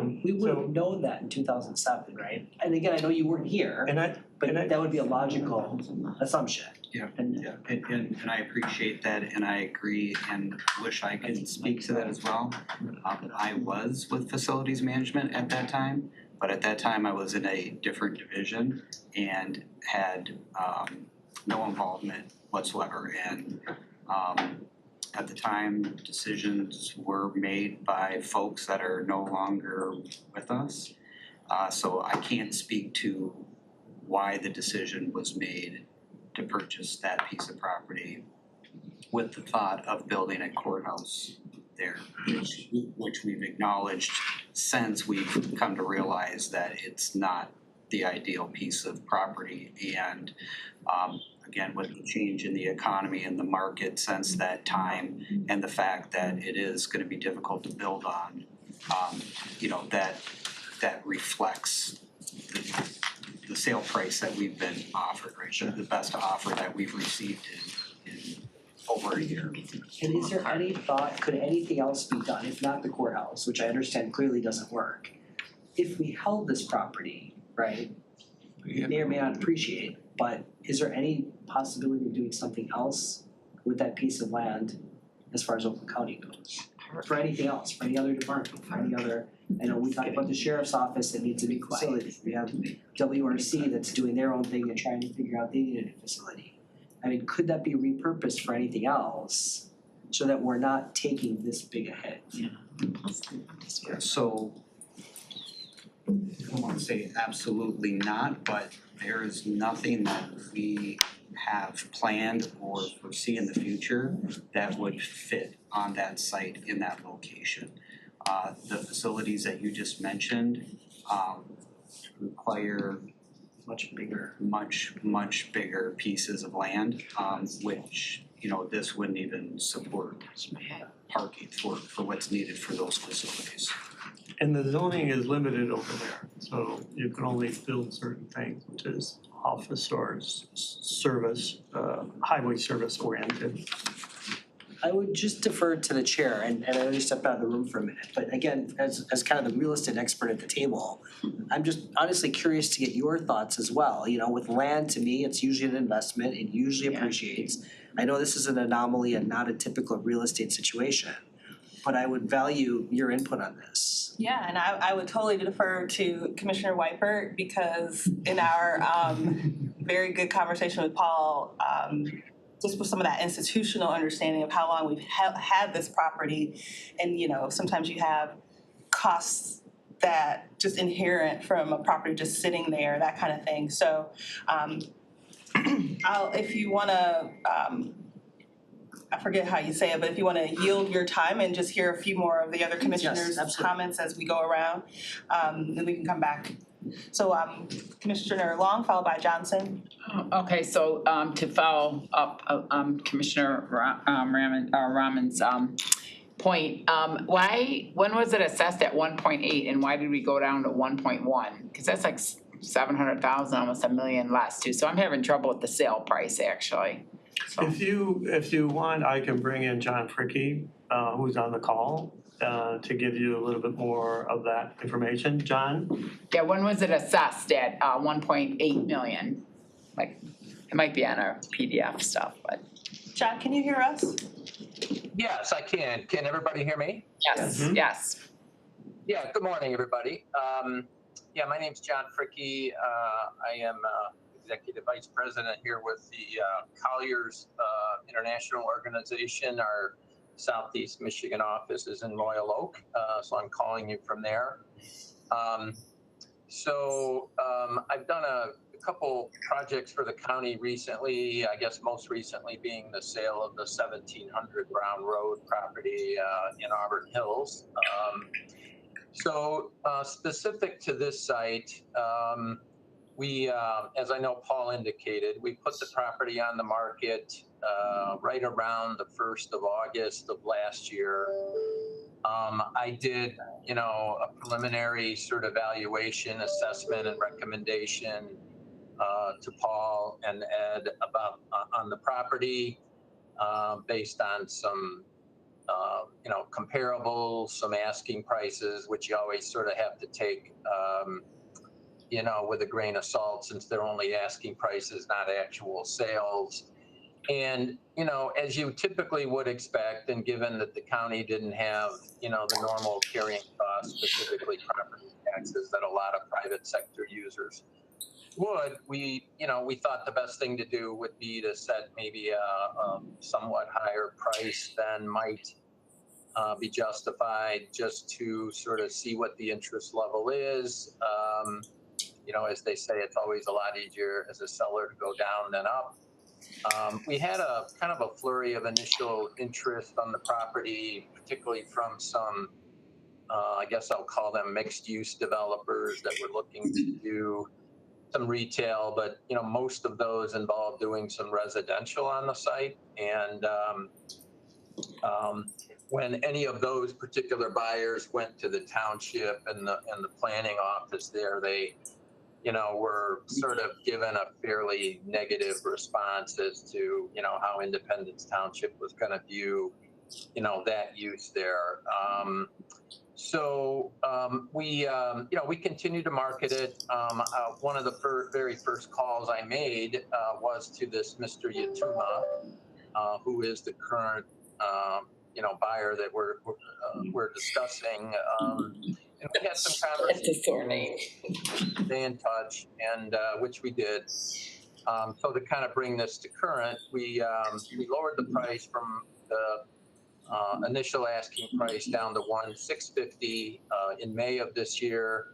have known that in 2007, right? And again, I know you weren't here, but that would be a logical assumption. Yeah, and I appreciate that, and I agree, and wish I could speak to that as well. I was with facilities management at that time, but at that time I was in a different division and had no involvement whatsoever. And at the time, decisions were made by folks that are no longer with us. So I can't speak to why the decision was made to purchase that piece of property with the thought of building a courthouse there, which we've acknowledged since we've come to realize that it's not the ideal piece of property. And again, with the change in the economy and the market since that time, and the fact that it is gonna be difficult to build on, you know, that reflects sale price that we've been offered, right? The best offer that we've received in over a year. And is there any thought, could anything else be done, if not the courthouse, which I understand clearly doesn't work? If we held this property, right, you may or may not appreciate, but is there any possibility of doing something else with that piece of land as far as Oakland County goes? For anything else, for any other department, for any other, I know we talked about the sheriff's office that needs a new facility. We have WRC that's doing their own thing and trying to figure out they need a new facility. I mean, could that be repurposed for anything else so that we're not taking this big a hit? So I don't wanna say absolutely not, but there is nothing that we have planned or foresee in the future that would fit on that site in that location. The facilities that you just mentioned, require much bigger pieces of land, which, you know, this wouldn't even support parking for what's needed for those facilities. And the zoning is limited over there, so you can only build certain things, which is office or service, highway service oriented. I would just defer to the chair, and I know you stepped out of the room for a minute, but again, as kind of the real estate expert at the table, I'm just honestly curious to get your thoughts as well. You know, with land, to me, it's usually an investment, it usually appreciates. I know this is an anomaly and not a typical real estate situation, but I would value your input on this. Yeah, and I would totally defer to Commissioner Weipert because in our very good conversation with Paul, just with some of that institutional understanding of how long we've had this property, and you know, sometimes you have costs that just inherent from a property just sitting there, that kind of thing. So if you wanna, I forget how you say it, but if you wanna yield your time and just hear a few more of the other commissioners' comments as we go around, then we can come back. So Commissioner Long, followed by Johnson. Okay, so to follow up Commissioner Raman's point, when was it assessed at 1.8 and why did we go down to 1.1? Because that's like 700,000, almost $1 million less too. So I'm having trouble with the sale price actually. So. If you want, I can bring in John Fricke, who's on the call, to give you a little bit more of that information. John? Yeah, when was it assessed at 1.8 million? Like, it might be on our PDF stuff, but. John, can you hear us? Yes, I can. Can everybody hear me? Yes, yes. Yeah, good morning, everybody. Yeah, my name's John Fricke. I am Executive Vice President here with the Colliers International Organization. Our Southeast Michigan office is in Royal Oak, so I'm calling you from there. I've done a couple projects for the county recently, I guess most recently being the sale of the 1700 Brown Road property in Auburn Hills. Specific to this site, we, as I know Paul indicated, we put the property on the market right around the 1st of August of last year. I did, a preliminary sort of valuation, assessment, and recommendation to Paul and Ed about on the property based on some, comparables, some asking prices, which you always sort of have to take, with a grain of salt since they're only asking prices, not actual sales. And, as you typically would expect, and given that the county didn't have, the normal carrying costs, specifically property taxes that a lot of private sector users would, we thought the best thing to do would be to set maybe a somewhat higher price than might be justified, just to sort of see what the interest level is. As they say, it's always a lot easier as a seller to go down than up. We had a kind of a flurry of initial interest on the property, particularly from some, I guess I'll call them mixed use developers that were looking to do some retail, but most of those involve doing some residential on the site. And when any of those particular buyers went to the township and the planning office there, they were sort of given a fairly negative response as to, how Independence Township was gonna view, that use there. We continue to market it. One of the very first calls I made was to this Mr. Yatuma, who is the current, buyer that we're discussing. And we had some conversations. That's a sore name. Stay in touch, and which we did. So to kind of bring this to current, we lowered the price from the initial asking price down to $1,650 in May of this year.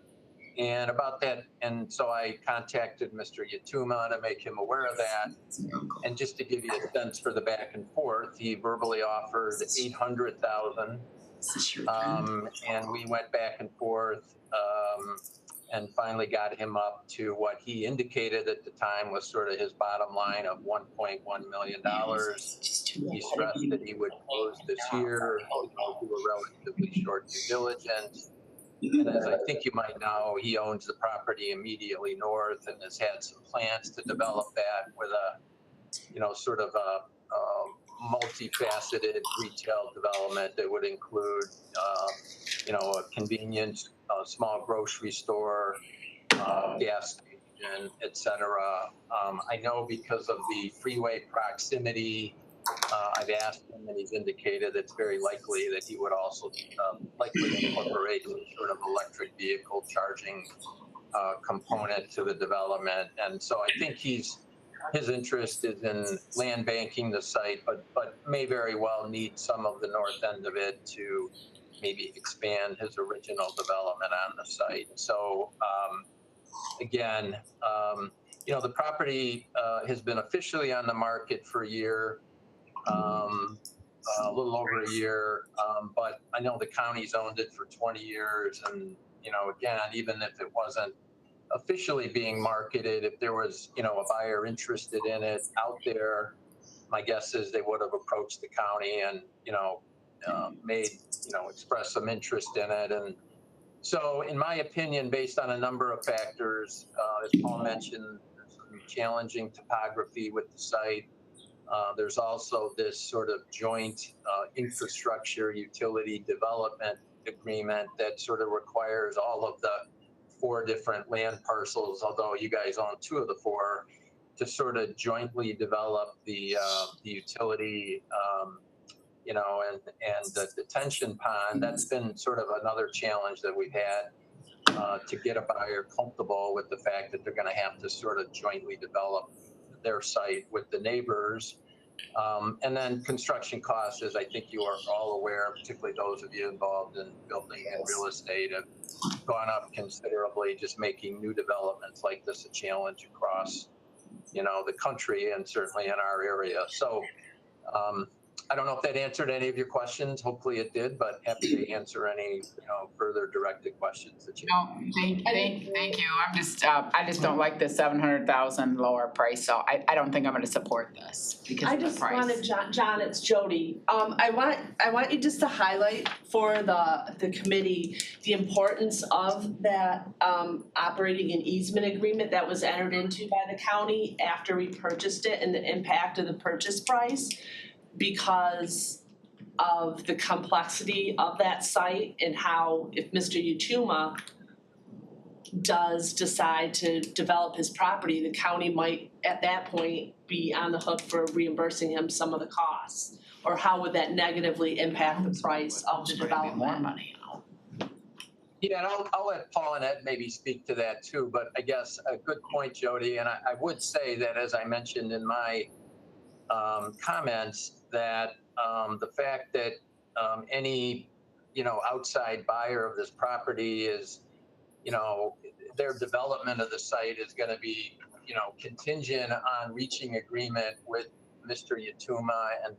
And about that, and so I contacted Mr. Yatuma to make him aware of that. And just to give you a sense for the back and forth, he verbally offered $800,000. And we went back and forth and finally got him up to what he indicated at the time was sort of his bottom line of $1.1 million. He stressed that he would close this year, do a relatively short due diligence. And as I think you might know, he owns the property immediately north and has had some plans to develop that with a, sort of a multifaceted retail development that would include, a convenience, a small grocery store, gas station, et cetera. I know because of the freeway proximity, I've asked him and he's indicated it's very likely that he would also likely incorporate some sort of electric vehicle charging component to the development. And so I think his interest is in land banking the site, but may very well need some of the north end of it to maybe expand his original development on the site. So again, the property has been officially on the market for a year, a little over a year, but I know the county's owned it for 20 years. And, again, even if it wasn't officially being marketed, if there was, a buyer interested in it out there, my guess is they would have approached the county and, expressed some interest in it. And so in my opinion, based on a number of factors, as Paul mentioned, there's some challenging topography with the site. There's also this sort of joint infrastructure utility development agreement that sort of requires all of the 4 different land parcels, although you guys own 2 of the 4, to sort of jointly develop the utility, and the detention pond. That's been sort of another challenge that we've had to get a buyer comfortable with the fact that they're going to have to sort of jointly develop their site with the neighbors. And then construction costs, as I think you are all aware, particularly those of you involved in building and real estate, have gone up considerably, just making new developments like this a challenge across, the country and certainly in our area. So I don't know if that answered any of your questions. Hopefully it did, but happy to answer any, further directed questions that you have. No, thank you. I just don't like the 700,000 lower price, so I don't think I'm gonna support this because of the price. I just wanted, John, it's Jody. I want you just to highlight for the committee the importance of that operating and easement agreement that was entered into by the county after we purchased it and the impact of the purchase price, because of the complexity of that site and how if Mr. Yatuma does decide to develop his property, the county might at that point be on the hook for reimbursing him some of the costs. Or how would that negatively impact the price of the development? More money. Yeah, and I'll let Paul and Ed maybe speak to that too, but I guess a good point, Jody. And I would say that, as I mentioned in my comments, that the fact that any outside buyer of this property is their development of the site is going to be contingent on reaching agreement with Mr. Yatuma and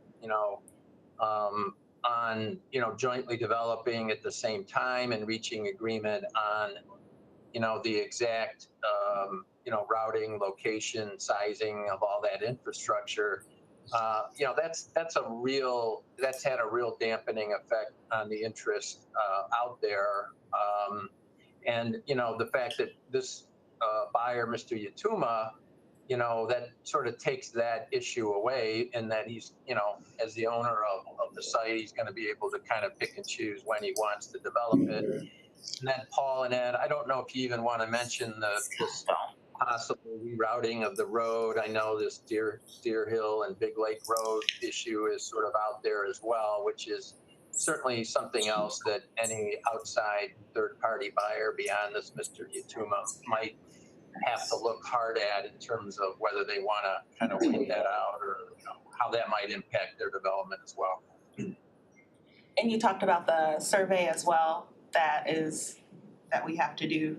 on jointly developing at the same time and reaching agreement on the exact routing, location, sizing of all that infrastructure. That's had a real dampening effect on the interest out there. And the fact that this buyer, Mr. Yatuma, you know, that sort of takes that issue away, and that he's, you know, as the owner of the site, he's gonna be able to kind of pick and choose when he wants to develop it. And then Paul and Ed, I don't know if you even want to mention this possible rerouting of the road. I know this Deer Hill and Big Lake Road issue is sort of out there as well, which is certainly something else that any outside third-party buyer beyond this Mr. Yatuma might have to look hard at in terms of whether they want to kind of weigh that out, or you know, how that might impact their development as well. And you talked about the survey as well, that we have to do.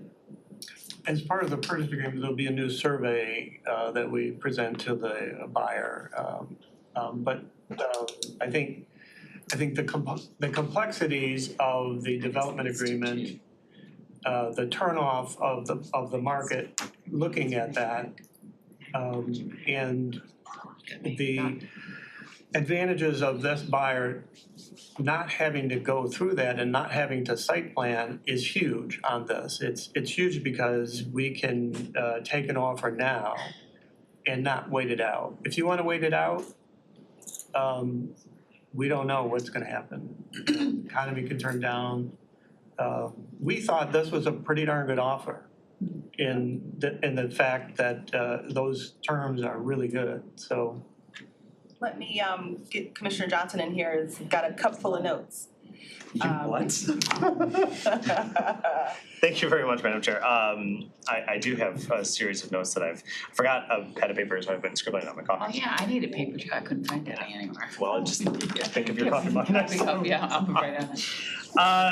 As part of the purchase agreement, there'll be a new survey that we present to the buyer. But I think the complexities of the development agreement, the turnoff of the market, looking at that, and the advantages of this buyer not having to go through that and not having to site plan is huge on this. It's huge because we can take an offer now and not wait it out. If you want to wait it out, we don't know what's going to happen. The economy can turn down. We thought this was a pretty darn good offer in the fact that those terms are really good. So Let me get Commissioner Johnson in here, has got a cup full of notes. What? Thank you very much, Madam Chair. I do have a series of notes that I forgot a pad of paper, so I've been scribbling on my coffee. Oh, yeah, I need a paper too. I couldn't find it anywhere. Well, just think of your coffee mug next time. Yeah, I'll put right on it.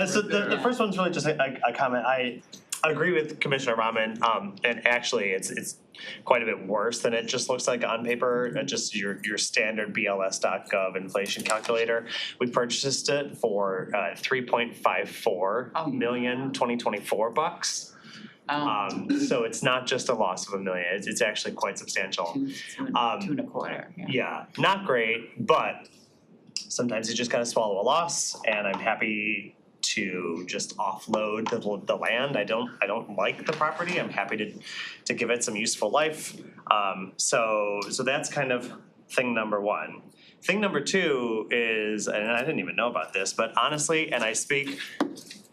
So the first one's really just a comment. I agree with Commissioner Rahman, and actually it's quite a bit worse than it just looks like on paper. Just your standard BLS.gov inflation calculator. We purchased it for $3.54 million 2024 bucks. So it's not just a loss of $1 million. It's actually quite substantial. Two and a quarter. Yeah, not great, but sometimes you just gotta swallow a loss, and I'm happy to just offload the land. I don't like the property. I'm happy to give it some useful life. So that's kind of thing number one. Thing number two is, and I didn't even know about this, but honestly, and I speak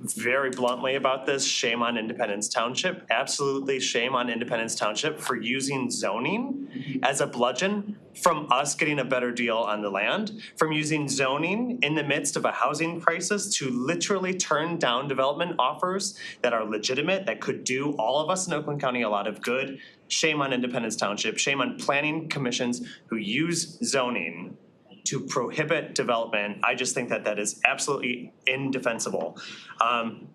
very bluntly about this, shame on Independence Township. Absolutely shame on Independence Township for using zoning as a bludgeon from us getting a better deal on the land, from using zoning in the midst of a housing crisis to literally turn down development offers that are legitimate, that could do all of us in Oakland County a lot of good. Shame on Independence Township. Shame on planning commissions who use zoning to prohibit development. I just think that is absolutely indefensible.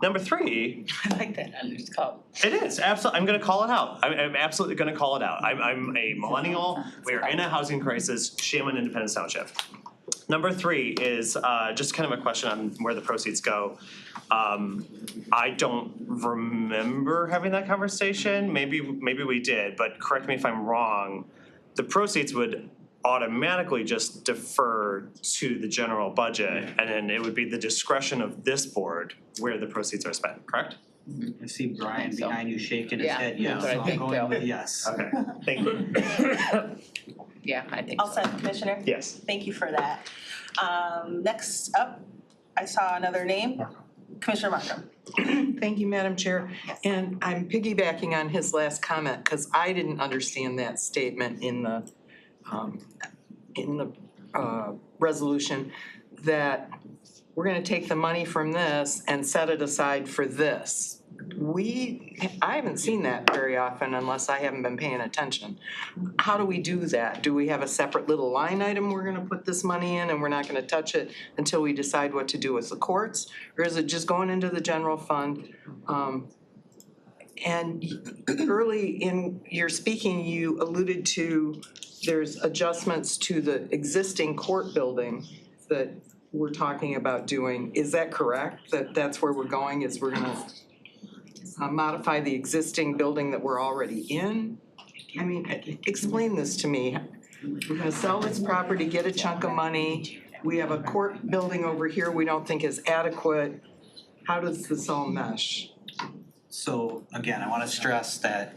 Number three. I like that on this cup. It is, absolutely, I'm gonna call it out. I'm absolutely gonna call it out. I'm a millennial, we are in a housing crisis, shame on Independence Township. Number three is just kind of a question on where the proceeds go. I don't remember having that conversation, maybe we did, but correct me if I'm wrong. The proceeds would automatically just defer to the general budget, and then it would be the discretion of this board where the proceeds are spent, correct? I see Brian behind you shaking his Yeah, head, yes, that's what I so think, I'm going Bill. with yes. Okay, thank you. Yeah, I think All set, Commissioner? Yes. Thank you for that. Next up, I saw another name, Commissioner Markham. Thank you, Madam Chair. And I'm piggybacking on his last comment because I didn't understand that statement in the resolution that we're gonna take the money from this and set it aside for this. I haven't seen that very often unless I haven't been paying attention. How do we do that? Do we have a separate little line item we're gonna put this money in and we're not gonna touch it until we decide what to do with the courts? Or is it just going into the general fund? And early in your speaking, you alluded to there's adjustments to the existing court building that we're talking about doing. Is that correct? That's where we're going, is we're gonna modify the existing building that we're already in? I mean, explain this to me. We're gonna sell this property, get a chunk of money. We have a court building over here we don't think is adequate. How does this all mesh? So again, I wanna stress that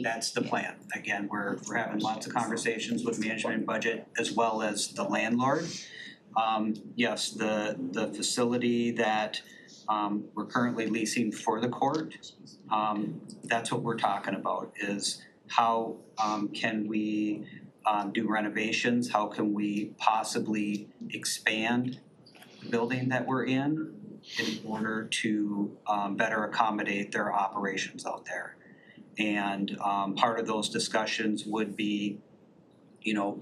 That's the plan. Again, we're having lots of conversations with management and budget as well as the landlord. Yes, the facility that we're currently leasing for the court, that's what we're talking about, is how can we do renovations? How can we possibly expand the building that we're in order to better accommodate their operations out there? And part of those discussions would be, you know,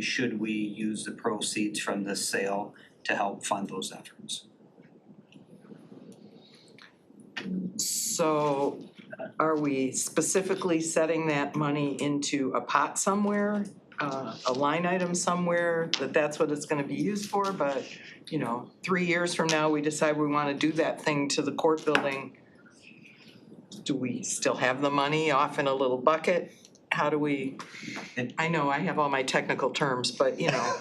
should we use the proceeds from this sale to help fund those efforts? So are we specifically setting that money into a pot somewhere, a line item somewhere, that's what it's gonna be used for? But, you know, 3 years from now, we decide we wanna do that thing to the court building. Do we still have the money off in a little bucket? How do we, I know I have all my technical terms, but you know.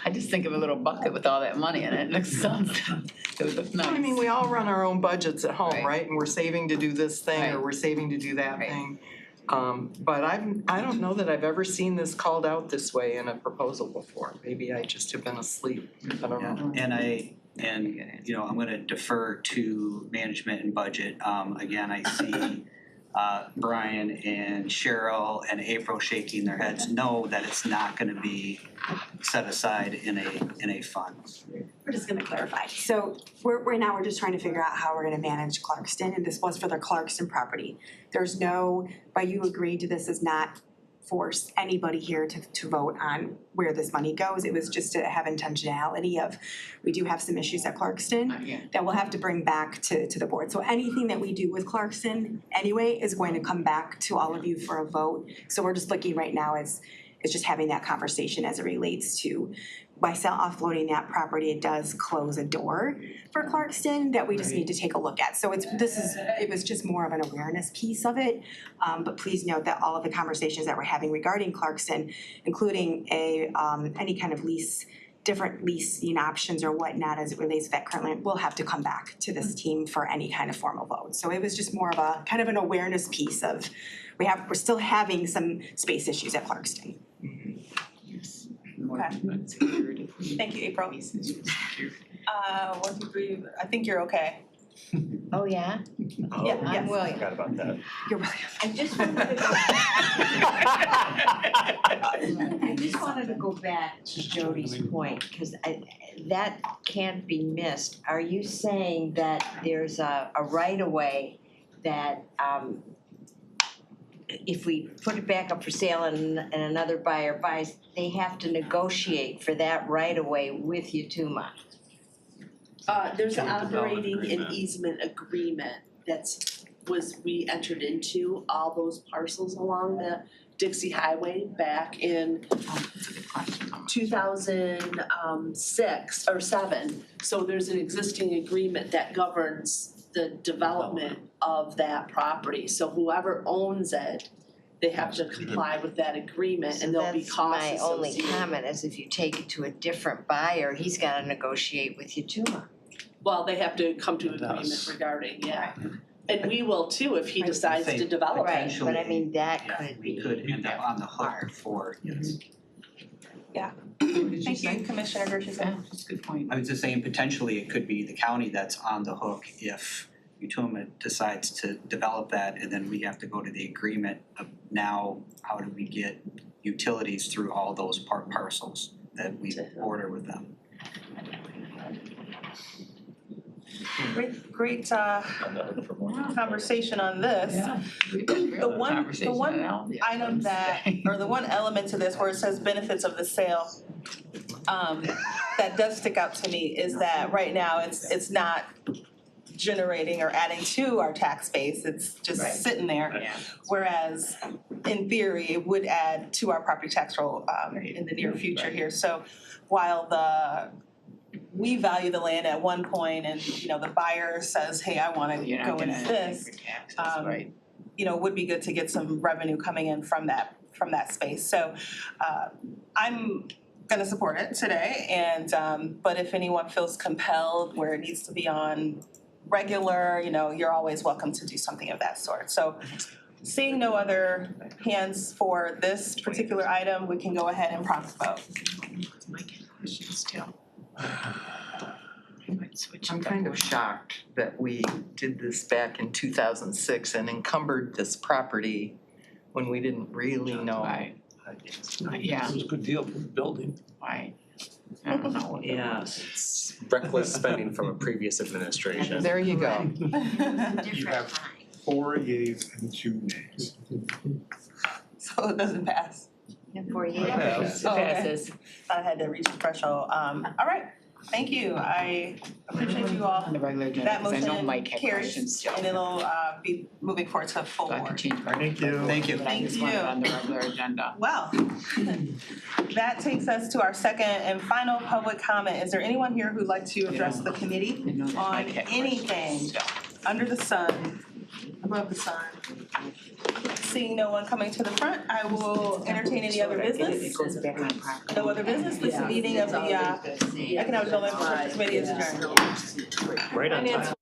I just think of a little bucket with all that money in it, it looks nice. I mean, we all run our own budgets at home, Right. right? And we're saving to do this thing or we're saving to do that thing. But I don't know that I've ever seen this called out this way in a proposal before. Maybe I just have been asleep. I don't know. And you know, I'm gonna defer to management and budget. Again, I see Brian and Cheryl and April shaking their heads, no, that it's not gonna be set aside in a fund. We're just gonna clarify. So right now, we're just trying to figure out how we're gonna manage Clarkston, and this was for the Clarkston property. There's no, by you agreeing to this, is not force anybody here to vote on where this money goes. It was just to have intentionality of, we do have some issues at Clarkston that we'll have to bring back to the board. So anything that we do with Clarkston anyway is going to come back to all of you for a vote. So we're just looking right now as just having that conversation as it relates to, by offloading that property, it does close a door for Clarkston that we just need to take a look at. So it was just more of an awareness piece of it. But please note that all of the conversations that we're having regarding Clarkston, including any kind of different leasing options or whatnot as it relates to that currently, will have to come back to this team for any kind of formal vote. So it was just more of a kind of an awareness piece of, we're still having some space issues at Clarkston. Okay. Thank you, April. 1, 2, 3, I think you're okay. Oh, yeah? Yeah, I'm William. Forgot about that. You're William. I just wanted to go back to Jody's point, because that can't be missed. Are you saying that there's a right-of-way that if we put it back up for sale and another buyer buys, they have to negotiate for that right-of-way with Yatuma? There's an operating and easement agreement we entered into all those parcels along the Dixie Highway back in 2006 or 7. So there's an existing agreement that governs the development of that property. So whoever owns it, they have to comply with that agreement and there'll be costs associated. That's my only comment, is if you take it to a different buyer, he's gotta negotiate with Yatuma. Well, they have to come to an agreement regarding, And we will too if he decides to develop it. Right, but I mean, that could We be. could end up on the hook for, yes. Yeah. Thank you, Commissioner Gershenson. That's a good point. I was just saying, potentially it could be the county that's on the hook if Yatuma decides to develop that, and then we have to go to the agreement of now, how do we get utilities through all those parcels that we order with them? Great conversation on this. The one item that, or the one element to this where it says benefits of the sale, that does stick out to me is that right now it's not generating or adding to our tax base, it's just sitting there. Whereas in theory, it would add to our property tax roll in the near future here. So while we value the land at one point and, the buyer says, hey, I wanna go into this, it would be good to get some revenue coming in from that space. So I'm gonna support it today and, but if anyone feels compelled where it needs to be on regular, you're always welcome to do something of that sort. So Seeing no other hands for this particular item, we can go ahead and prompt vote. Questions too. I'm kind of shocked that we did this back in 2006 and encumbered this property when we didn't really know. Yeah. It was a good deal for the building. Right. I don't know. It's reckless spending from a previous administration. There you go. You have 4 yeas and 2 nays. So it doesn't pass. For you. Oh, okay. Passes. I had to reach the threshold. All right, thank you. I appreciate you all. On the regular agenda, That 'cause I know motion Mike had carries, questions still. and it'll be moving forward to full So I can board. change my. Thank you. Thank you. But I just want it on the regular agenda. Well, that takes us to our second and final public comment. Is there anyone here who'd like to address the committee I know that on Mike had anything questions still. under the sun, above the sun? Seeing no one coming to the front, I will entertain any other business. It goes back on property. No other business, this meeting of the Economic Development Committee is adjourned. Right on time. Finance